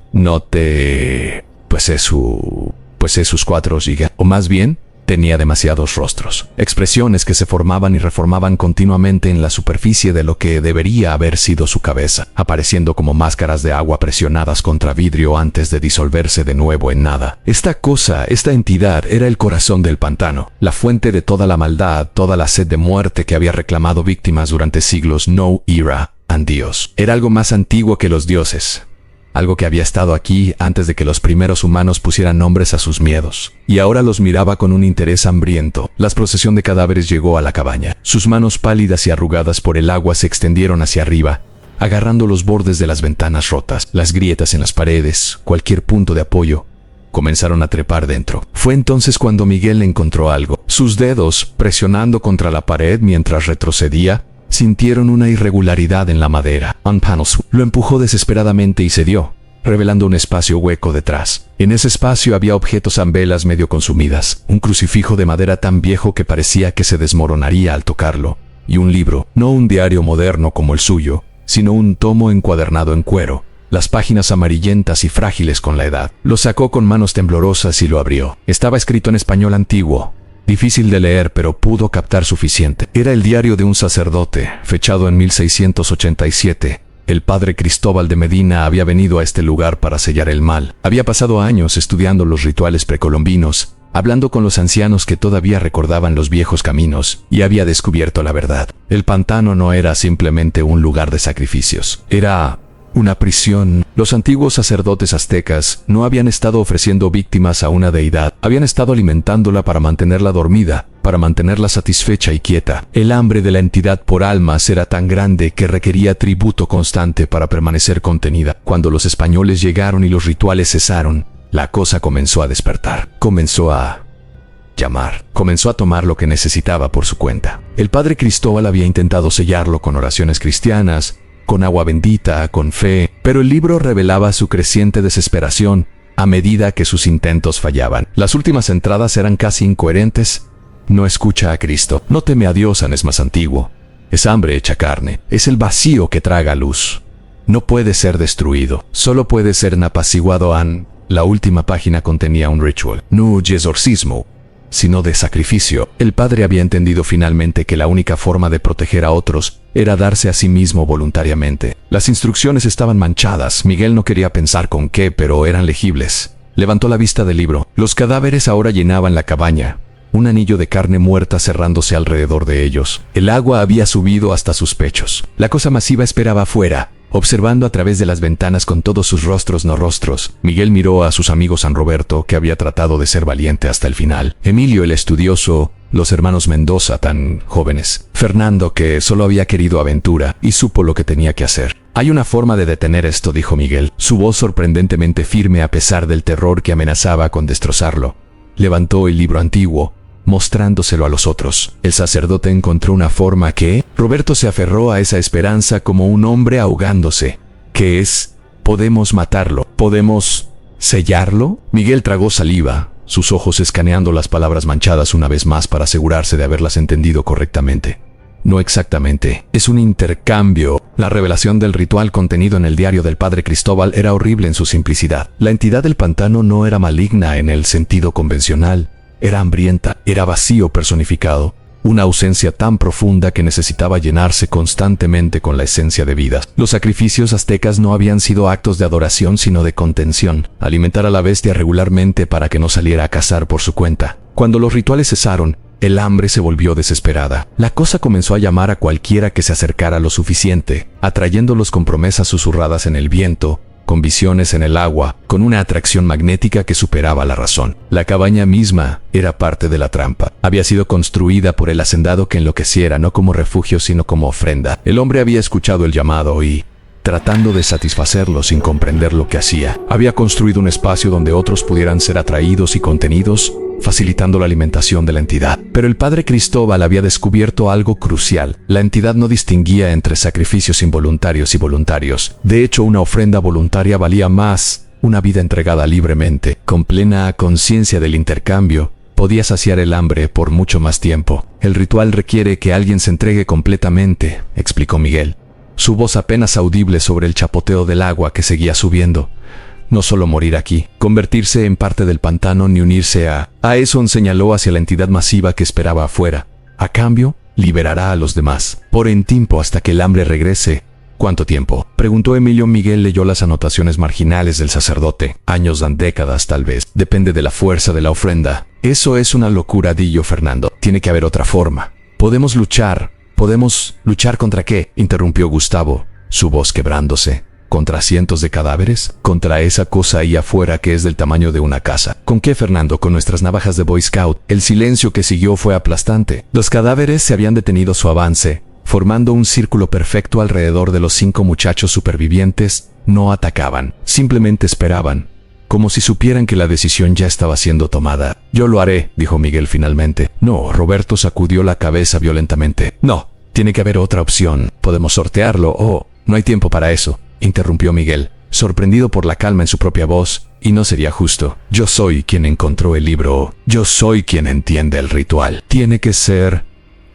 Pues es sus 4 gigas, o más bien, tenía demasiados rostros, expresiones que se formaban y reformaban continuamente en la superficie de lo que debería haber sido su cabeza, apareciendo como máscaras de agua presionadas contra vidrio antes de disolverse de nuevo en nada. Esta entidad era el corazón del pantano, la fuente de toda la maldad, toda la sed de muerte que había reclamado víctimas durante siglos. No era un dios. Era algo más antiguo que los dioses. Algo que había estado aquí antes de que los primeros humanos pusieran nombres a sus miedos, y ahora los miraba con un interés hambriento. La procesión de cadáveres llegó a la cabaña. Sus manos pálidas y arrugadas por el agua se extendieron hacia arriba, agarrando los bordes de las ventanas rotas, las grietas en las paredes, cualquier punto de apoyo. Comenzaron a trepar dentro. Fue entonces cuando Miguel encontró algo. Sus dedos, presionando contra la pared mientras retrocedía, sintieron una irregularidad en la madera. Lo empujó desesperadamente y cedió, revelando un espacio hueco detrás. En ese espacio había objetos en velas medio consumidas, un crucifijo de madera tan viejo que parecía que se desmoronaría al tocarlo, y un libro, no un diario moderno como el suyo, sino un tomo encuadernado en cuero, las páginas amarillentas y frágiles con la edad. Lo sacó con manos temblorosas y lo abrió. Estaba escrito en español antiguo, difícil de leer, pero pudo captar suficiente. Era el diario de un sacerdote, fechado en 1687. El padre Cristóbal de Medina había venido a este lugar para sellar el mal. Había pasado años estudiando los rituales precolombinos, hablando con los ancianos que todavía recordaban los viejos caminos, y había descubierto la verdad. El pantano no era simplemente un lugar de sacrificios. Era una prisión. Los antiguos sacerdotes aztecas no habían estado ofreciendo víctimas a una deidad, habían estado alimentándola para mantenerla dormida, para mantenerla satisfecha y quieta. El hambre de la entidad por almas era tan grande que requería tributo constante para permanecer contenida. Cuando los españoles llegaron y los rituales cesaron, la cosa comenzó a despertar. Comenzó a llamar. Comenzó a tomar lo que necesitaba por su cuenta. El padre Cristóbal había intentado sellarlo con oraciones cristianas, con agua bendita, con fe, pero el libro revelaba su creciente desesperación a medida que sus intentos fallaban. Las últimas entradas eran casi incoherentes. No escucha a Cristo, no teme a Dios, es más antiguo. Es hambre hecha carne, es el vacío que traga luz. No puede ser destruido, solo puede ser apaciguado. La última página contenía un ritual, no de exorcismo, sino de sacrificio. El padre había entendido finalmente que la única forma de proteger a otros era darse a sí mismo voluntariamente. Las instrucciones estaban manchadas. Miguel no quería pensar con qué, pero eran legibles. Levantó la vista del libro. Los cadáveres ahora llenaban la cabaña, un anillo de carne muerta cerrándose alrededor de ellos. El agua había subido hasta sus pechos. La cosa masiva esperaba afuera, observando a través de las ventanas con todos sus rostros no rostros. Miguel miró a sus amigos San Roberto, que había tratado de ser valiente hasta el final. Emilio el estudioso, los hermanos Mendoza tan jóvenes. Fernando, que solo había querido aventura y supo lo que tenía que hacer. Hay una forma de detener esto, dijo Miguel, su voz sorprendentemente firme a pesar del terror que amenazaba con destrozarlo. Levantó el libro antiguo, mostrándoselo a los otros. El sacerdote encontró una forma que... Roberto se aferró a esa esperanza como un hombre ahogándose. ¿Qué es? ¿Podemos matarlo? ¿Podemos sellarlo? Miguel tragó saliva, sus ojos escaneando las palabras manchadas una vez más para asegurarse de haberlas entendido correctamente. No exactamente. Es un intercambio. La revelación del ritual contenido en el diario del padre Cristóbal era horrible en su simplicidad. La entidad del pantano no era maligna en el sentido convencional. Era hambrienta, era vacío personificado, una ausencia tan profunda que necesitaba llenarse constantemente con la esencia de vida. Los sacrificios aztecas no habían sido actos de adoración sino de contención, alimentar a la bestia regularmente para que no saliera a cazar por su cuenta. Cuando los rituales cesaron, el hambre se volvió desesperada. La cosa comenzó a llamar a cualquiera que se acercara lo suficiente, atrayéndolos con promesas susurradas en el viento, con visiones en el agua, con una atracción magnética que superaba la razón. La cabaña misma era parte de la trampa. Había sido construida por el hacendado que enloqueciera, no como refugio sino como ofrenda. El hombre había escuchado el llamado y, tratando de satisfacerlo sin comprender lo que hacía, había construido un espacio donde otros pudieran ser atraídos y contenidos, facilitando la alimentación de la entidad. Pero el padre Cristóbal había descubierto algo crucial. La entidad no distinguía entre sacrificios involuntarios y voluntarios. De hecho, una ofrenda voluntaria valía más. Una vida entregada libremente, con plena conciencia del intercambio, podía saciar el hambre por mucho más tiempo. El ritual requiere que alguien se entregue completamente, explicó Miguel, su voz apenas audible sobre el chapoteo del agua que seguía subiendo. No solo morir aquí, convertirse en parte del pantano ni unirse a eso, señaló hacia la entidad masiva que esperaba afuera. A cambio, liberará a los demás. Por en tiempo hasta que el hambre regrese. ¿Cuánto tiempo?, preguntó Emilio. Miguel leyó las anotaciones marginales del sacerdote. Años, décadas tal vez. Depende de la fuerza de la ofrenda. Eso es una locura, dijo Fernando. Tiene que haber otra forma. ¿Podemos luchar? ¿Podemos luchar contra qué?, interrumpió Gustavo, su voz quebrándose. ¿Contra cientos de cadáveres? ¿Contra esa cosa ahí afuera que es del tamaño de una casa? ¿Con qué, Fernando? Con nuestras navajas de Boy Scout. El silencio que siguió fue aplastante. Los cadáveres se habían detenido su avance, formando un círculo perfecto alrededor de los 5 muchachos supervivientes. No atacaban, simplemente esperaban, como si supieran que la decisión ya estaba siendo tomada. Yo lo haré, dijo Miguel finalmente. No, Roberto sacudió la cabeza violentamente. No, tiene que haber otra opción. Podemos sortearlo. Oh, no hay tiempo para eso, interrumpió Miguel, sorprendido por la calma en su propia voz. Y no sería justo. Yo soy quien encontró el libro. Yo soy quien entiende el ritual. Tiene que ser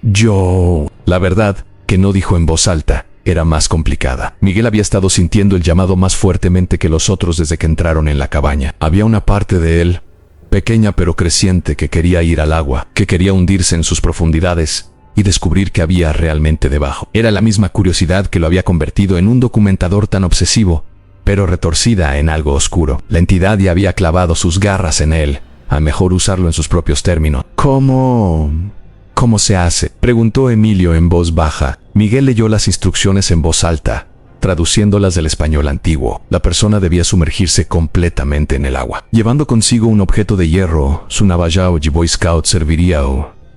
yo. La verdad, que no dijo en voz alta, era más complicada. Miguel había estado sintiendo el llamado más fuertemente que los otros desde que entraron en la cabaña. Había una parte de él, pequeña pero creciente, que quería ir al agua, que quería hundirse en sus profundidades y descubrir qué había realmente debajo. Era la misma curiosidad que lo había convertido en un documentador tan obsesivo, pero retorcida en algo oscuro. La entidad ya había clavado sus garras en él. A mejor usarlo en sus propios términos. ¿Cómo se hace?, preguntó Emilio en voz baja. Miguel leyó las instrucciones en voz alta, traduciéndolas del español antiguo. La persona debía sumergirse completamente en el agua, llevando consigo un objeto de hierro, su navajao y Boy Scout serviría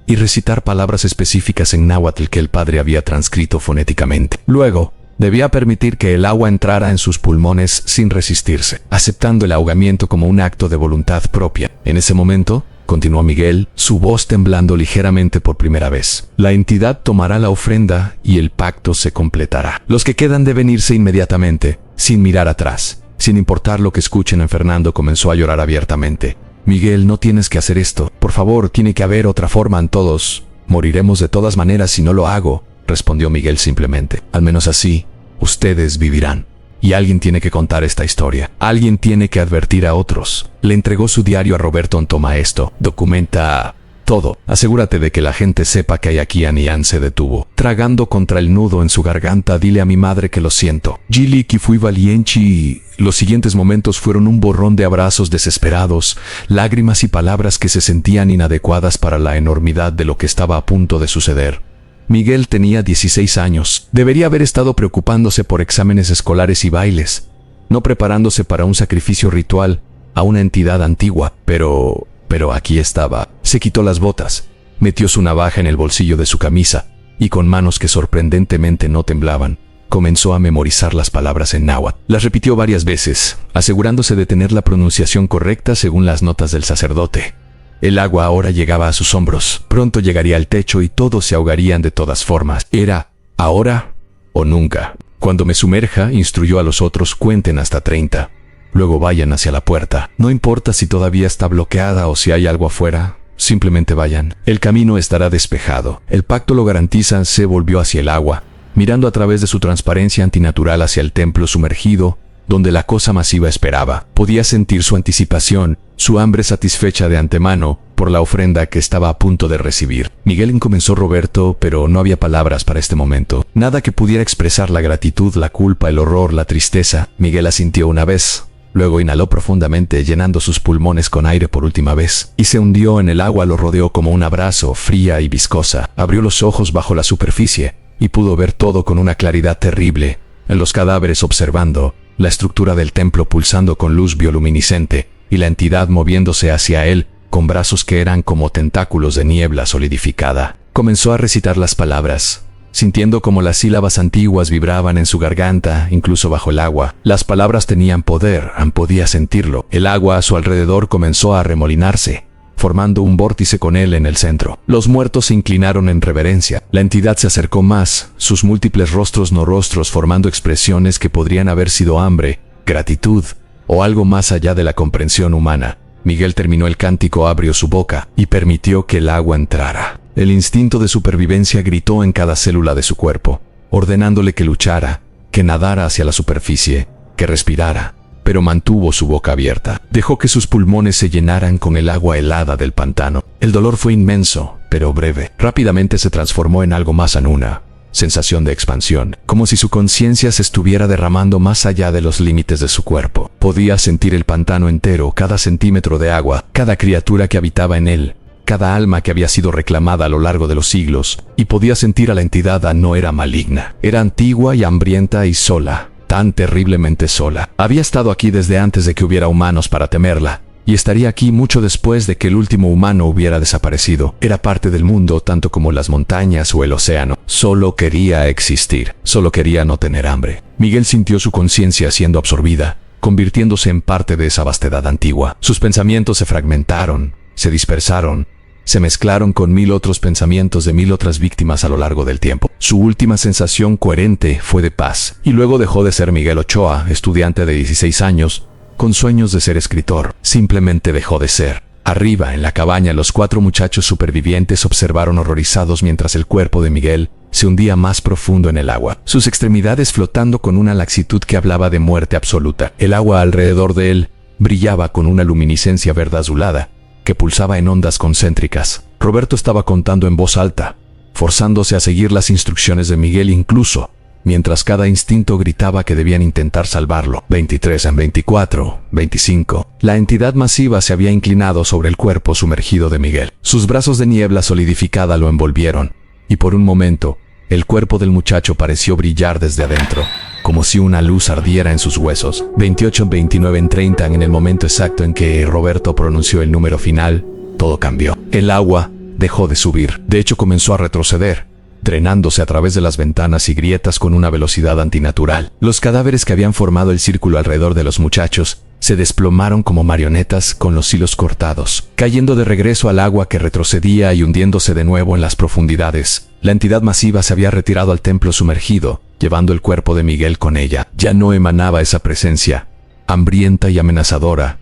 y recitar palabras específicas en náhuatl que el padre había transcrito fonéticamente. Luego, debía permitir que el agua entrara en sus pulmones sin resistirse, aceptando el ahogamiento como un acto de voluntad propia. En ese momento, continuó Miguel, su voz temblando ligeramente por primera vez, la entidad tomará la ofrenda y el pacto se completará. Los que quedan deben irse inmediatamente, sin mirar atrás. Sin importar lo que escuchen, Fernando comenzó a llorar abiertamente. Miguel, no tienes que hacer esto. Por favor, tiene que haber otra forma. En todos moriremos de todas maneras si no lo hago, respondió Miguel simplemente. Al menos así, ustedes vivirán. Y alguien tiene que contar esta historia. Alguien tiene que advertir a otros. Le entregó su diario a Roberto. Toma esto. Documenta Todo. Asegúrate de que la gente sepa que hay aquí. Anian se detuvo. Tragando contra el nudo en su garganta, dile a mi madre que lo siento. Gili que fui valiente y... Los siguientes momentos fueron un borrón de abrazos desesperados, lágrimas y palabras que se sentían inadecuadas para la enormidad de lo que estaba a punto de suceder. Miguel tenía 16 años. Debería haber estado preocupándose por exámenes escolares y bailes, no preparándose para un sacrificio ritual a una entidad antigua, pero aquí estaba. Se quitó las botas, metió su navaja en el bolsillo de su camisa y con manos que sorprendentemente no temblaban, comenzó a memorizar las palabras en náhuatl. Las repitió varias veces, asegurándose de tener la pronunciación correcta según las notas del sacerdote. El agua ahora llegaba a sus hombros, pronto llegaría al techo y todos se ahogarían de todas formas. Era ahora o nunca. Cuando me sumerja, instruyó a los otros, cuenten hasta 30. Luego vayan hacia la puerta. No importa si todavía está bloqueada o si hay algo afuera, simplemente vayan. El camino estará despejado. El pacto lo garantiza. Se volvió hacia el agua, mirando a través de su transparencia antinatural hacia el templo sumergido, donde la cosa masiva esperaba. Podía sentir su anticipación, su hambre satisfecha de antemano por la ofrenda que estaba a punto de recibir. Miguel comenzó Roberto, pero no había palabras para este momento. Nada que pudiera expresar la gratitud, la culpa, el horror, la tristeza. Miguel asintió una vez. Luego inhaló profundamente, llenando sus pulmones con aire por última vez, y se hundió en el agua. Lo rodeó como un abrazo, fría y viscosa. Abrió los ojos bajo la superficie y pudo ver todo con una claridad terrible. En los cadáveres observando, la estructura del templo pulsando con luz bioluminiscente, y la entidad moviéndose hacia él, con brazos que eran como tentáculos de niebla solidificada. Comenzó a recitar las palabras, sintiendo como las sílabas antiguas vibraban en su garganta, incluso bajo el agua. Las palabras tenían poder, podía sentirlo. El agua a su alrededor comenzó a arremolinarse, formando un vórtice con él en el centro. Los muertos se inclinaron en reverencia. La entidad se acercó más, sus múltiples rostros no rostros formando expresiones que podrían haber sido hambre, gratitud o algo más allá de la comprensión humana. Miguel terminó el cántico, abrió su boca y permitió que el agua entrara. El instinto de supervivencia gritó en cada célula de su cuerpo, ordenándole que luchara, que nadara hacia la superficie, que respirara, pero mantuvo su boca abierta. Dejó que sus pulmones se llenaran con el agua helada del pantano. El dolor fue inmenso, pero breve. Rápidamente se transformó en algo más, en una sensación de expansión, como si su conciencia se estuviera derramando más allá de los límites de su cuerpo. Podía sentir el pantano entero, cada centímetro de agua, cada criatura que habitaba en él, cada alma que había sido reclamada a lo largo de los siglos, y podía sentir a la entidad. No era maligna, era antigua y hambrienta y sola, tan terriblemente sola. Había estado aquí desde antes de que hubiera humanos para temerla, y estaría aquí mucho después de que el último humano hubiera desaparecido. Era parte del mundo tanto como las montañas o el océano. Solo quería existir, solo quería no tener hambre. Miguel sintió su conciencia siendo absorbida, convirtiéndose en parte de esa vastedad antigua. Sus pensamientos se fragmentaron, se dispersaron, se mezclaron con 1000 otros pensamientos de 1000 otras víctimas a lo largo del tiempo. Su última sensación coherente fue de paz, y luego dejó de ser Miguel Ochoa, estudiante de 16 años, con sueños de ser escritor. Simplemente dejó de ser. Arriba, en la cabaña, los 4 muchachos supervivientes observaron horrorizados mientras el cuerpo de Miguel se hundía más profundo en el agua, sus extremidades flotando con una laxitud que hablaba de muerte absoluta. El agua alrededor de él brillaba con una luminiscencia verde azulada que pulsaba en ondas concéntricas. Roberto estaba contando en voz alta, forzándose a seguir las instrucciones de Miguel, incluso mientras cada instinto gritaba que debían intentar salvarlo. 23 en 24, 25. La entidad masiva se había inclinado sobre el cuerpo sumergido de Miguel. Sus brazos de niebla solidificada lo envolvieron, y por un momento, el cuerpo del muchacho pareció brillar desde adentro, como si una luz ardiera en sus huesos. 28 en 29 en 30. En el momento exacto en que Roberto pronunció el número final, todo cambió. El agua dejó de subir. De hecho, comenzó a retroceder, drenándose a través de las ventanas y grietas con una velocidad antinatural. Los cadáveres que habían formado el círculo alrededor de los muchachos se desplomaron como marionetas con los hilos cortados, cayendo de regreso al agua que retrocedía y hundiéndose de nuevo en las profundidades. La entidad masiva se había retirado al templo sumergido, llevando el cuerpo de Miguel con ella. Ya no emanaba esa presencia, hambrienta y amenazadora.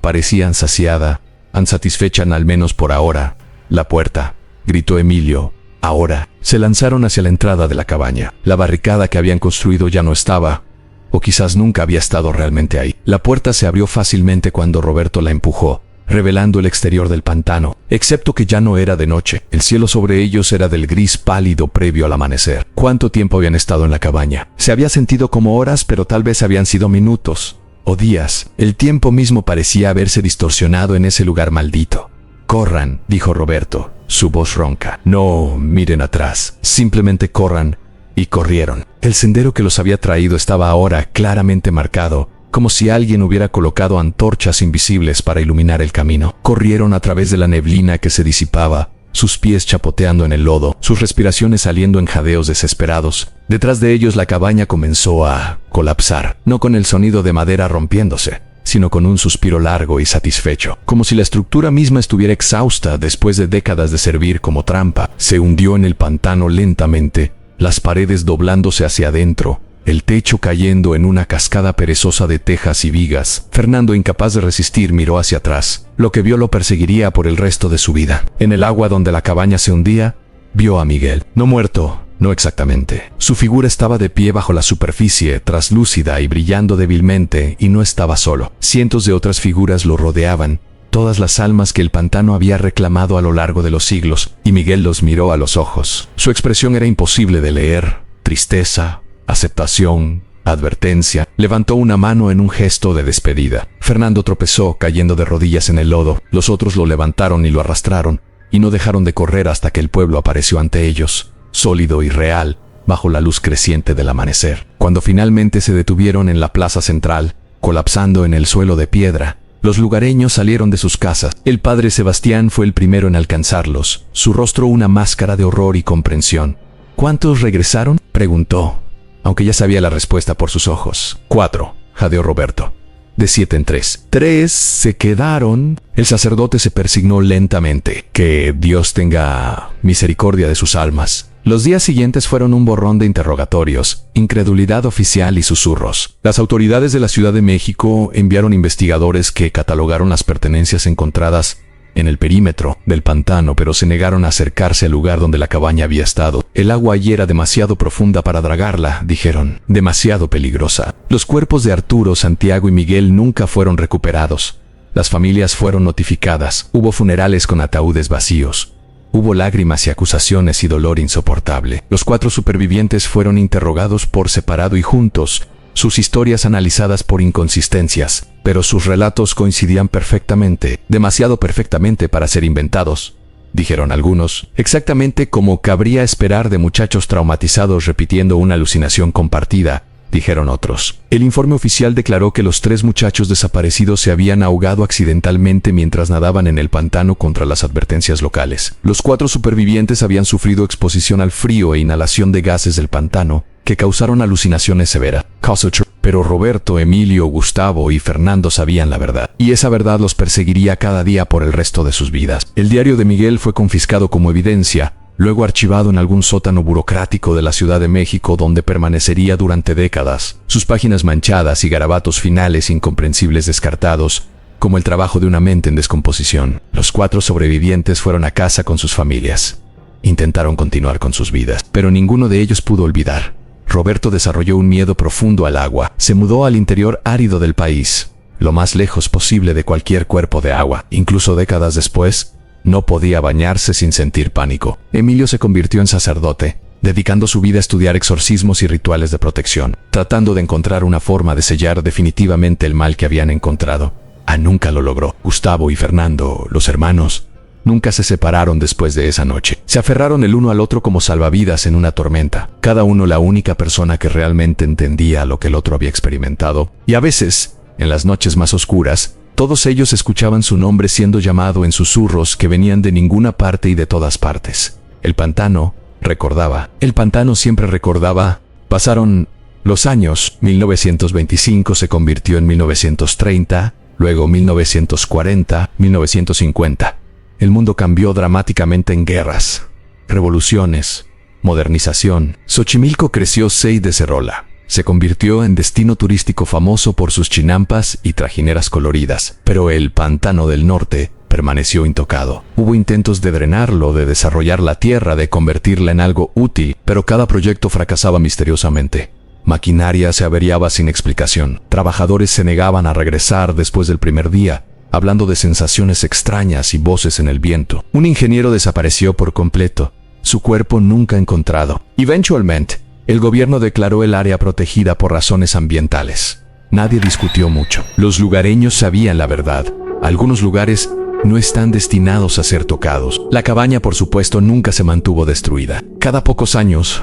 Parecía saciada, satisfecha al menos por ahora. La puerta, gritó Emilio. Ahora, se lanzaron hacia la entrada de la cabaña. La barricada que habían construido ya no estaba, o quizás nunca había estado realmente ahí. La puerta se abrió fácilmente cuando Roberto la empujó, revelando el exterior del pantano, excepto que ya no era de noche. El cielo sobre ellos era del gris pálido previo al amanecer. ¿Cuánto tiempo habían estado en la cabaña? Se había sentido como horas, pero tal vez habían sido minutos o días. El tiempo mismo parecía haberse distorsionado en ese lugar maldito. «Corran», dijo Roberto, su voz ronca. «No miren atrás, simplemente corran». Y corrieron. El sendero que los había traído estaba ahora claramente marcado, como si alguien hubiera colocado antorchas invisibles para iluminar el camino. Corrieron a través de la neblina que se disipaba, sus pies chapoteando en el lodo, sus respiraciones saliendo en jadeos desesperados. Detrás de ellos la cabaña comenzó a colapsar, no con el sonido de madera rompiéndose, sino con un suspiro largo y satisfecho, como si la estructura misma estuviera exhausta después de décadas de servir como trampa. Se hundió en el pantano lentamente, las paredes doblándose hacia adentro, el techo cayendo en una cascada perezosa de tejas y vigas. Fernando, incapaz de resistir, miró hacia atrás. Lo que vio lo perseguiría por el resto de su vida. En el agua donde la cabaña se hundía, vio a Miguel. No muerto, no exactamente. Su figura estaba de pie bajo la superficie, traslúcida y brillando débilmente, y no estaba solo. Cientos de otras figuras lo rodeaban, todas las almas que el pantano había reclamado a lo largo de los siglos, y Miguel los miró a los ojos. Su expresión era imposible de leer: tristeza, aceptación, advertencia. Levantó una mano en un gesto de despedida. Fernando tropezó, cayendo de rodillas en el lodo. Los otros lo levantaron y lo arrastraron, y no dejaron de correr hasta que el pueblo apareció ante ellos, sólido y real, bajo la luz creciente del amanecer. Cuando finalmente se detuvieron en la plaza central, colapsando en el suelo de piedra, los lugareños salieron de sus casas. El padre Sebastián fue el primero en alcanzarlos, su rostro una máscara de horror y comprensión. «¿Cuántos regresaron?», preguntó, aunque ya sabía la respuesta por sus ojos. «4», jadeó Roberto. «De 7 en 3. 3 se quedaron». El sacerdote se persignó lentamente. «Que Dios tenga misericordia de sus almas». Los días siguientes fueron un borrón de interrogatorios, incredulidad oficial y susurros. Las autoridades de la Ciudad de México enviaron investigadores que catalogaron las pertenencias encontradas en el perímetro del pantano, pero se negaron a acercarse al lugar donde la cabaña había estado. «El agua allí era demasiado profunda para dragarla», dijeron. «Demasiado peligrosa». Los cuerpos de Arturo, Santiago y Miguel nunca fueron recuperados. Las familias fueron notificadas. Hubo funerales con ataúdes vacíos. Hubo lágrimas y acusaciones y dolor insoportable. Los 4 supervivientes fueron interrogados por separado y juntos, sus historias analizadas por inconsistencias, pero sus relatos coincidían perfectamente, demasiado perfectamente para ser inventados, dijeron algunos, exactamente como cabría esperar de muchachos traumatizados repitiendo una alucinación compartida, dijeron otros. El informe oficial declaró que los 3 muchachos desaparecidos se habían ahogado accidentalmente mientras nadaban en el pantano contra las advertencias locales. Los 4 supervivientes habían sufrido exposición al frío e inhalación de gases del pantano, que causaron alucinaciones severas. Pero Roberto, Emilio, Gustavo y Fernando sabían la verdad, y esa verdad los perseguiría cada día por el resto de sus vidas. El diario de Miguel fue confiscado como evidencia, luego archivado en algún sótano burocrático de la Ciudad de México, donde permanecería durante décadas. Sus páginas manchadas y garabatos finales incomprensibles descartados, como el trabajo de una mente en descomposición. Los 4 sobrevivientes fueron a casa con sus familias. Intentaron continuar con sus vidas, pero ninguno de ellos pudo olvidar. Roberto desarrolló un miedo profundo al agua. Se mudó al interior árido del país, lo más lejos posible de cualquier cuerpo de agua. Incluso décadas después, no podía bañarse sin sentir pánico. Emilio se convirtió en sacerdote, dedicando su vida a estudiar exorcismos y rituales de protección, tratando de encontrar una forma de sellar definitivamente el mal que habían encontrado. Nunca lo logró. Gustavo y Fernando, los hermanos, nunca se separaron después de esa noche. Se aferraron el uno al otro como salvavidas en una tormenta, cada uno la única persona que realmente entendía lo que el otro había experimentado. Y a veces, en las noches más oscuras, todos ellos escuchaban su nombre siendo llamado en susurros que venían de ninguna parte y de todas partes. El pantano recordaba. El pantano siempre recordaba. Pasaron los años. 1925 se convirtió en 1930, luego 1940, 1950. El mundo cambió dramáticamente en guerras, revoluciones, modernización. Xochimilco creció 6 de Cerola. Se convirtió en destino turístico famoso por sus chinampas y trajineras coloridas, pero el pantano del norte permaneció intocado. Hubo intentos de drenarlo, de desarrollar la tierra, de convertirla en algo útil, pero cada proyecto fracasaba misteriosamente. Maquinaria se averiaba sin explicación. Trabajadores se negaban a regresar después del primer día, hablando de sensaciones extrañas y voces en el viento. Un ingeniero desapareció por completo, su cuerpo nunca encontrado. Eventualmente, el gobierno declaró el área protegida por razones ambientales. Nadie discutió mucho. Los lugareños sabían la verdad. Algunos lugares no están destinados a ser tocados. La cabaña, por supuesto, nunca se mantuvo destruida. Cada pocos años,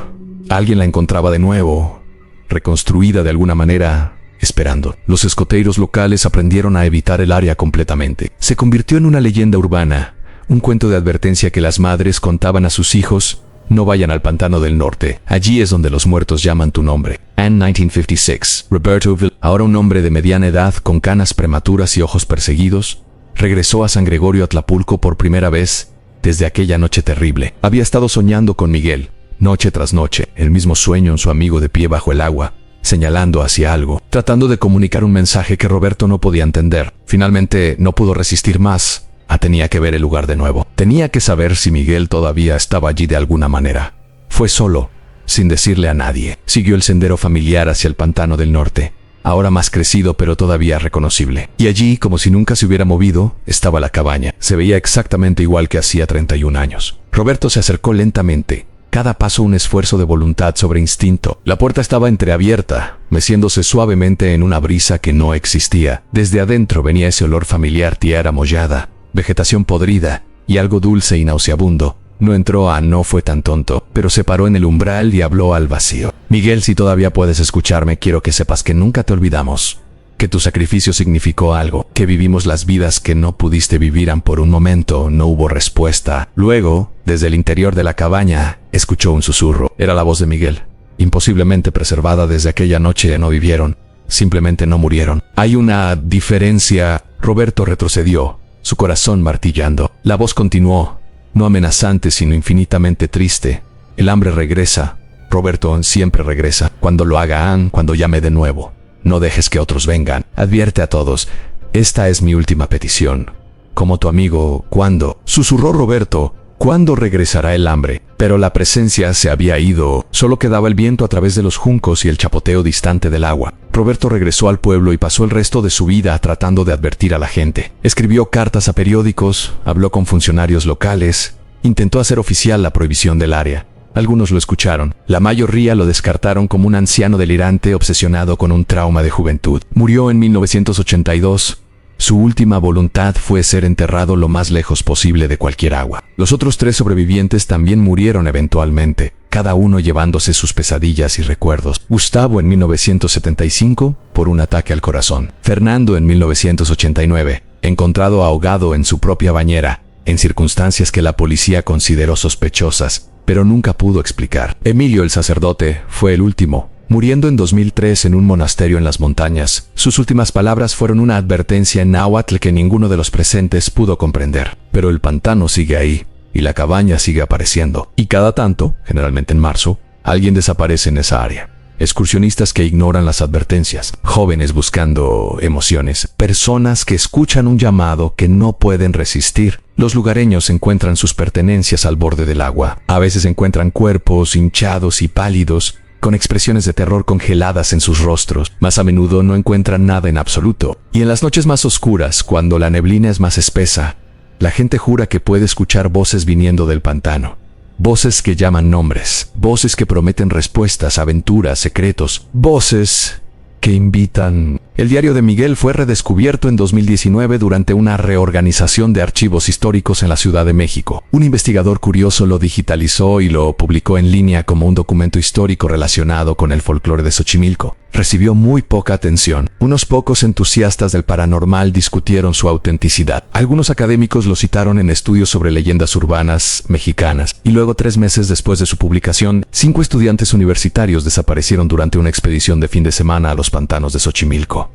alguien la encontraba de nuevo, reconstruida de alguna manera, esperando. Los escoteiros locales aprendieron a evitar el área completamente. Se convirtió en una leyenda urbana, un cuento de advertencia que las madres contaban a sus hijos: no vayan al pantano del norte, allí es donde los muertos llaman tu nombre. En 1956, Roberto Villar, ahora un hombre de mediana edad con canas prematuras y ojos perseguidos, regresó a San Gregorio Atlapulco por primera vez desde aquella noche terrible. Había estado soñando con Miguel, noche tras noche, el mismo sueño en su amigo de pie bajo el agua, señalando hacia algo, tratando de comunicar un mensaje que Roberto no podía entender. Finalmente no pudo resistir más. Tenía que ver el lugar de nuevo. Tenía que saber si Miguel todavía estaba allí de alguna manera. Fue solo, sin decirle a nadie. Siguió el sendero familiar hacia el pantano del norte, ahora más crecido pero todavía reconocible. Y allí, como si nunca se hubiera movido, estaba la cabaña. Se veía exactamente igual que hacía 31 años. Roberto se acercó lentamente, cada paso un esfuerzo de voluntad sobre instinto. La puerta estaba entreabierta, meciéndose suavemente en una brisa que no existía. Desde adentro venía ese olor familiar: tierra mollada, vegetación podrida y algo dulce y nauseabundo. No fue tan tonto, pero se paró en el umbral y habló al vacío. Miguel, si todavía puedes escucharme, quiero que sepas que nunca te olvidamos, que tu sacrificio significó algo, que vivimos las vidas que no pudiste vivir. Por un momento no hubo respuesta. Luego, desde el interior de la cabaña, escuchó un susurro. Era la voz de Miguel, imposiblemente preservada desde aquella noche. No vivieron, simplemente no murieron. Hay una diferencia. Roberto retrocedió, su corazón martillando. La voz continuó, no amenazante sino infinitamente triste. El hambre regresa, Roberto, siempre regresa. Cuando lo hagan, cuando llame de nuevo, no dejes que otros vengan. Advierte a todos, esta es mi última petición. Como tu amigo, ¿cuándo? Susurró Roberto. ¿Cuándo regresará el hambre? Pero la presencia se había ido. Solo quedaba el viento a través de los juncos y el chapoteo distante del agua. Roberto regresó al pueblo y pasó el resto de su vida tratando de advertir a la gente. Escribió cartas a periódicos, habló con funcionarios locales, intentó hacer oficial la prohibición del área. Algunos lo escucharon. La mayoría lo descartaron como un anciano delirante obsesionado con un trauma de juventud. Murió en 1982. Su última voluntad fue ser enterrado lo más lejos posible de cualquier agua. Los otros 3 sobrevivientes también murieron eventualmente, cada uno llevándose sus pesadillas y recuerdos. Gustavo en 1975 por un ataque al corazón. Fernando en 1989, encontrado ahogado en su propia bañera, en circunstancias que la policía consideró sospechosas, pero nunca pudo explicar. Emilio el sacerdote fue el último, muriendo en 2003 en un monasterio en las montañas. Sus últimas palabras fueron una advertencia en náhuatl que ninguno de los presentes pudo comprender. Pero el pantano sigue ahí, y la cabaña sigue apareciendo. Y cada tanto, generalmente en marzo, alguien desaparece en esa área. Excursionistas que ignoran las advertencias, jóvenes buscando emociones, personas que escuchan un llamado que no pueden resistir. Los lugareños encuentran sus pertenencias al borde del agua. A veces encuentran cuerpos hinchados y pálidos, con expresiones de terror congeladas en sus rostros. Más a menudo no encuentran nada en absoluto. Y en las noches más oscuras, cuando la neblina es más espesa, la gente jura que puede escuchar voces viniendo del pantano. Voces que llaman nombres, voces que prometen respuestas, aventuras, secretos, voces que invitan. El diario de Miguel fue redescubierto en 2019 durante una reorganización de archivos históricos en la Ciudad de México. Un investigador curioso lo digitalizó y lo publicó en línea como un documento histórico relacionado con el folclore de Xochimilco. Recibió muy poca atención. Unos pocos entusiastas del paranormal discutieron su autenticidad. Algunos académicos lo citaron en estudios sobre leyendas urbanas mexicanas. Y luego, 3 meses después de su publicación, 5 estudiantes universitarios desaparecieron durante una expedición de fin de semana a los pantanos de Xochimilco.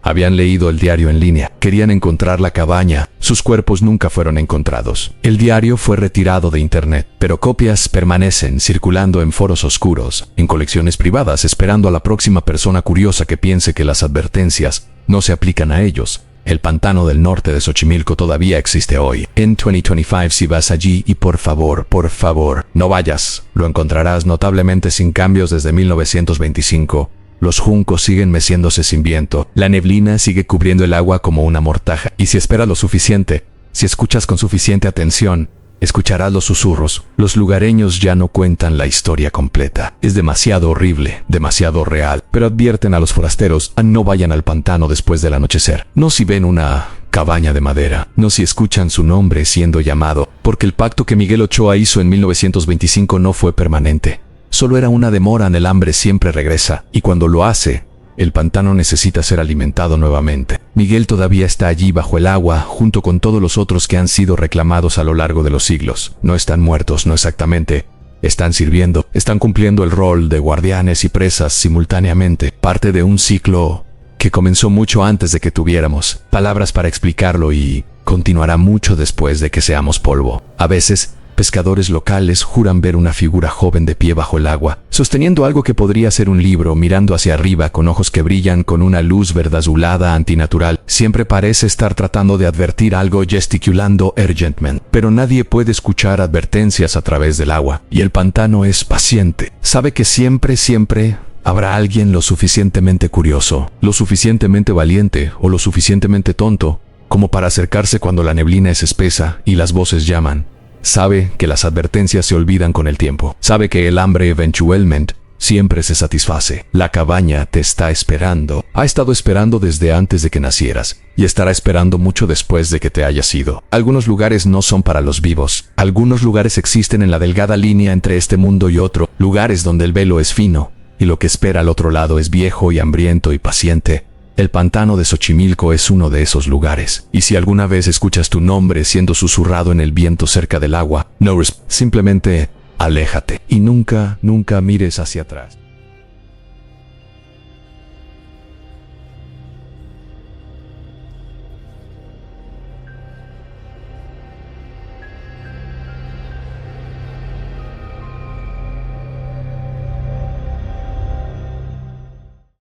Habían leído el diario en línea, querían encontrar la cabaña, sus cuerpos nunca fueron encontrados. El diario fue retirado de internet, pero copias permanecen circulando en foros oscuros, en colecciones privadas, esperando a la próxima persona curiosa que piense que las advertencias no se aplican a ellos. El pantano del norte de Xochimilco todavía existe hoy. En 2025 si vas allí, y por favor, no vayas, lo encontrarás notablemente sin cambios desde 1925. Los juncos siguen meciéndose sin viento. La neblina sigue cubriendo el agua como una mortaja. Y si esperas lo suficiente, si escuchas con suficiente atención, escucharás los susurros. Los lugareños ya no cuentan la historia completa. Es demasiado horrible, demasiado real. Pero advierten a los forasteros a no vayan al pantano después del anochecer. No si ven una cabaña de madera. No si escuchan su nombre siendo llamado. Porque el pacto que Miguel Ochoa hizo en 1925 no fue permanente. Solo era una demora. El hambre siempre regresa. Y cuando lo hace, el pantano necesita ser alimentado nuevamente. Miguel todavía está allí bajo el agua, junto con todos los otros que han sido reclamados a lo largo de los siglos. No están muertos, no exactamente. Están sirviendo, están cumpliendo el rol de guardianes y presas simultáneamente. Parte de un ciclo que comenzó mucho antes de que tuviéramos palabras para explicarlo y continuará mucho después de que seamos polvo. A veces, pescadores locales juran ver una figura joven de pie bajo el agua, sosteniendo algo que podría ser un libro, mirando hacia arriba con ojos que brillan con una luz verde azulada antinatural. Siempre parece estar tratando de advertir algo, gesticulando urgentemente. Pero nadie puede escuchar advertencias a través del agua. Y el pantano es paciente. Sabe que siempre habrá alguien lo suficientemente curioso, lo suficientemente valiente o lo suficientemente tonto como para acercarse cuando la neblina es espesa y las voces llaman. Sabe que las advertencias se olvidan con el tiempo. Sabe que el hambre eventualmente siempre se satisface. La cabaña te está esperando. Ha estado esperando desde antes de que nacieras y estará esperando mucho después de que te hayas ido. Algunos lugares no son para los vivos. Algunos lugares existen en la delgada línea entre este mundo y otro. Lugares donde el velo es fino y lo que espera al otro lado es viejo y hambriento y paciente. El pantano de Xochimilco es uno de esos lugares. Y si alguna vez escuchas tu nombre siendo susurrado en el viento cerca del agua, simplemente aléjate y nunca mires hacia atrás.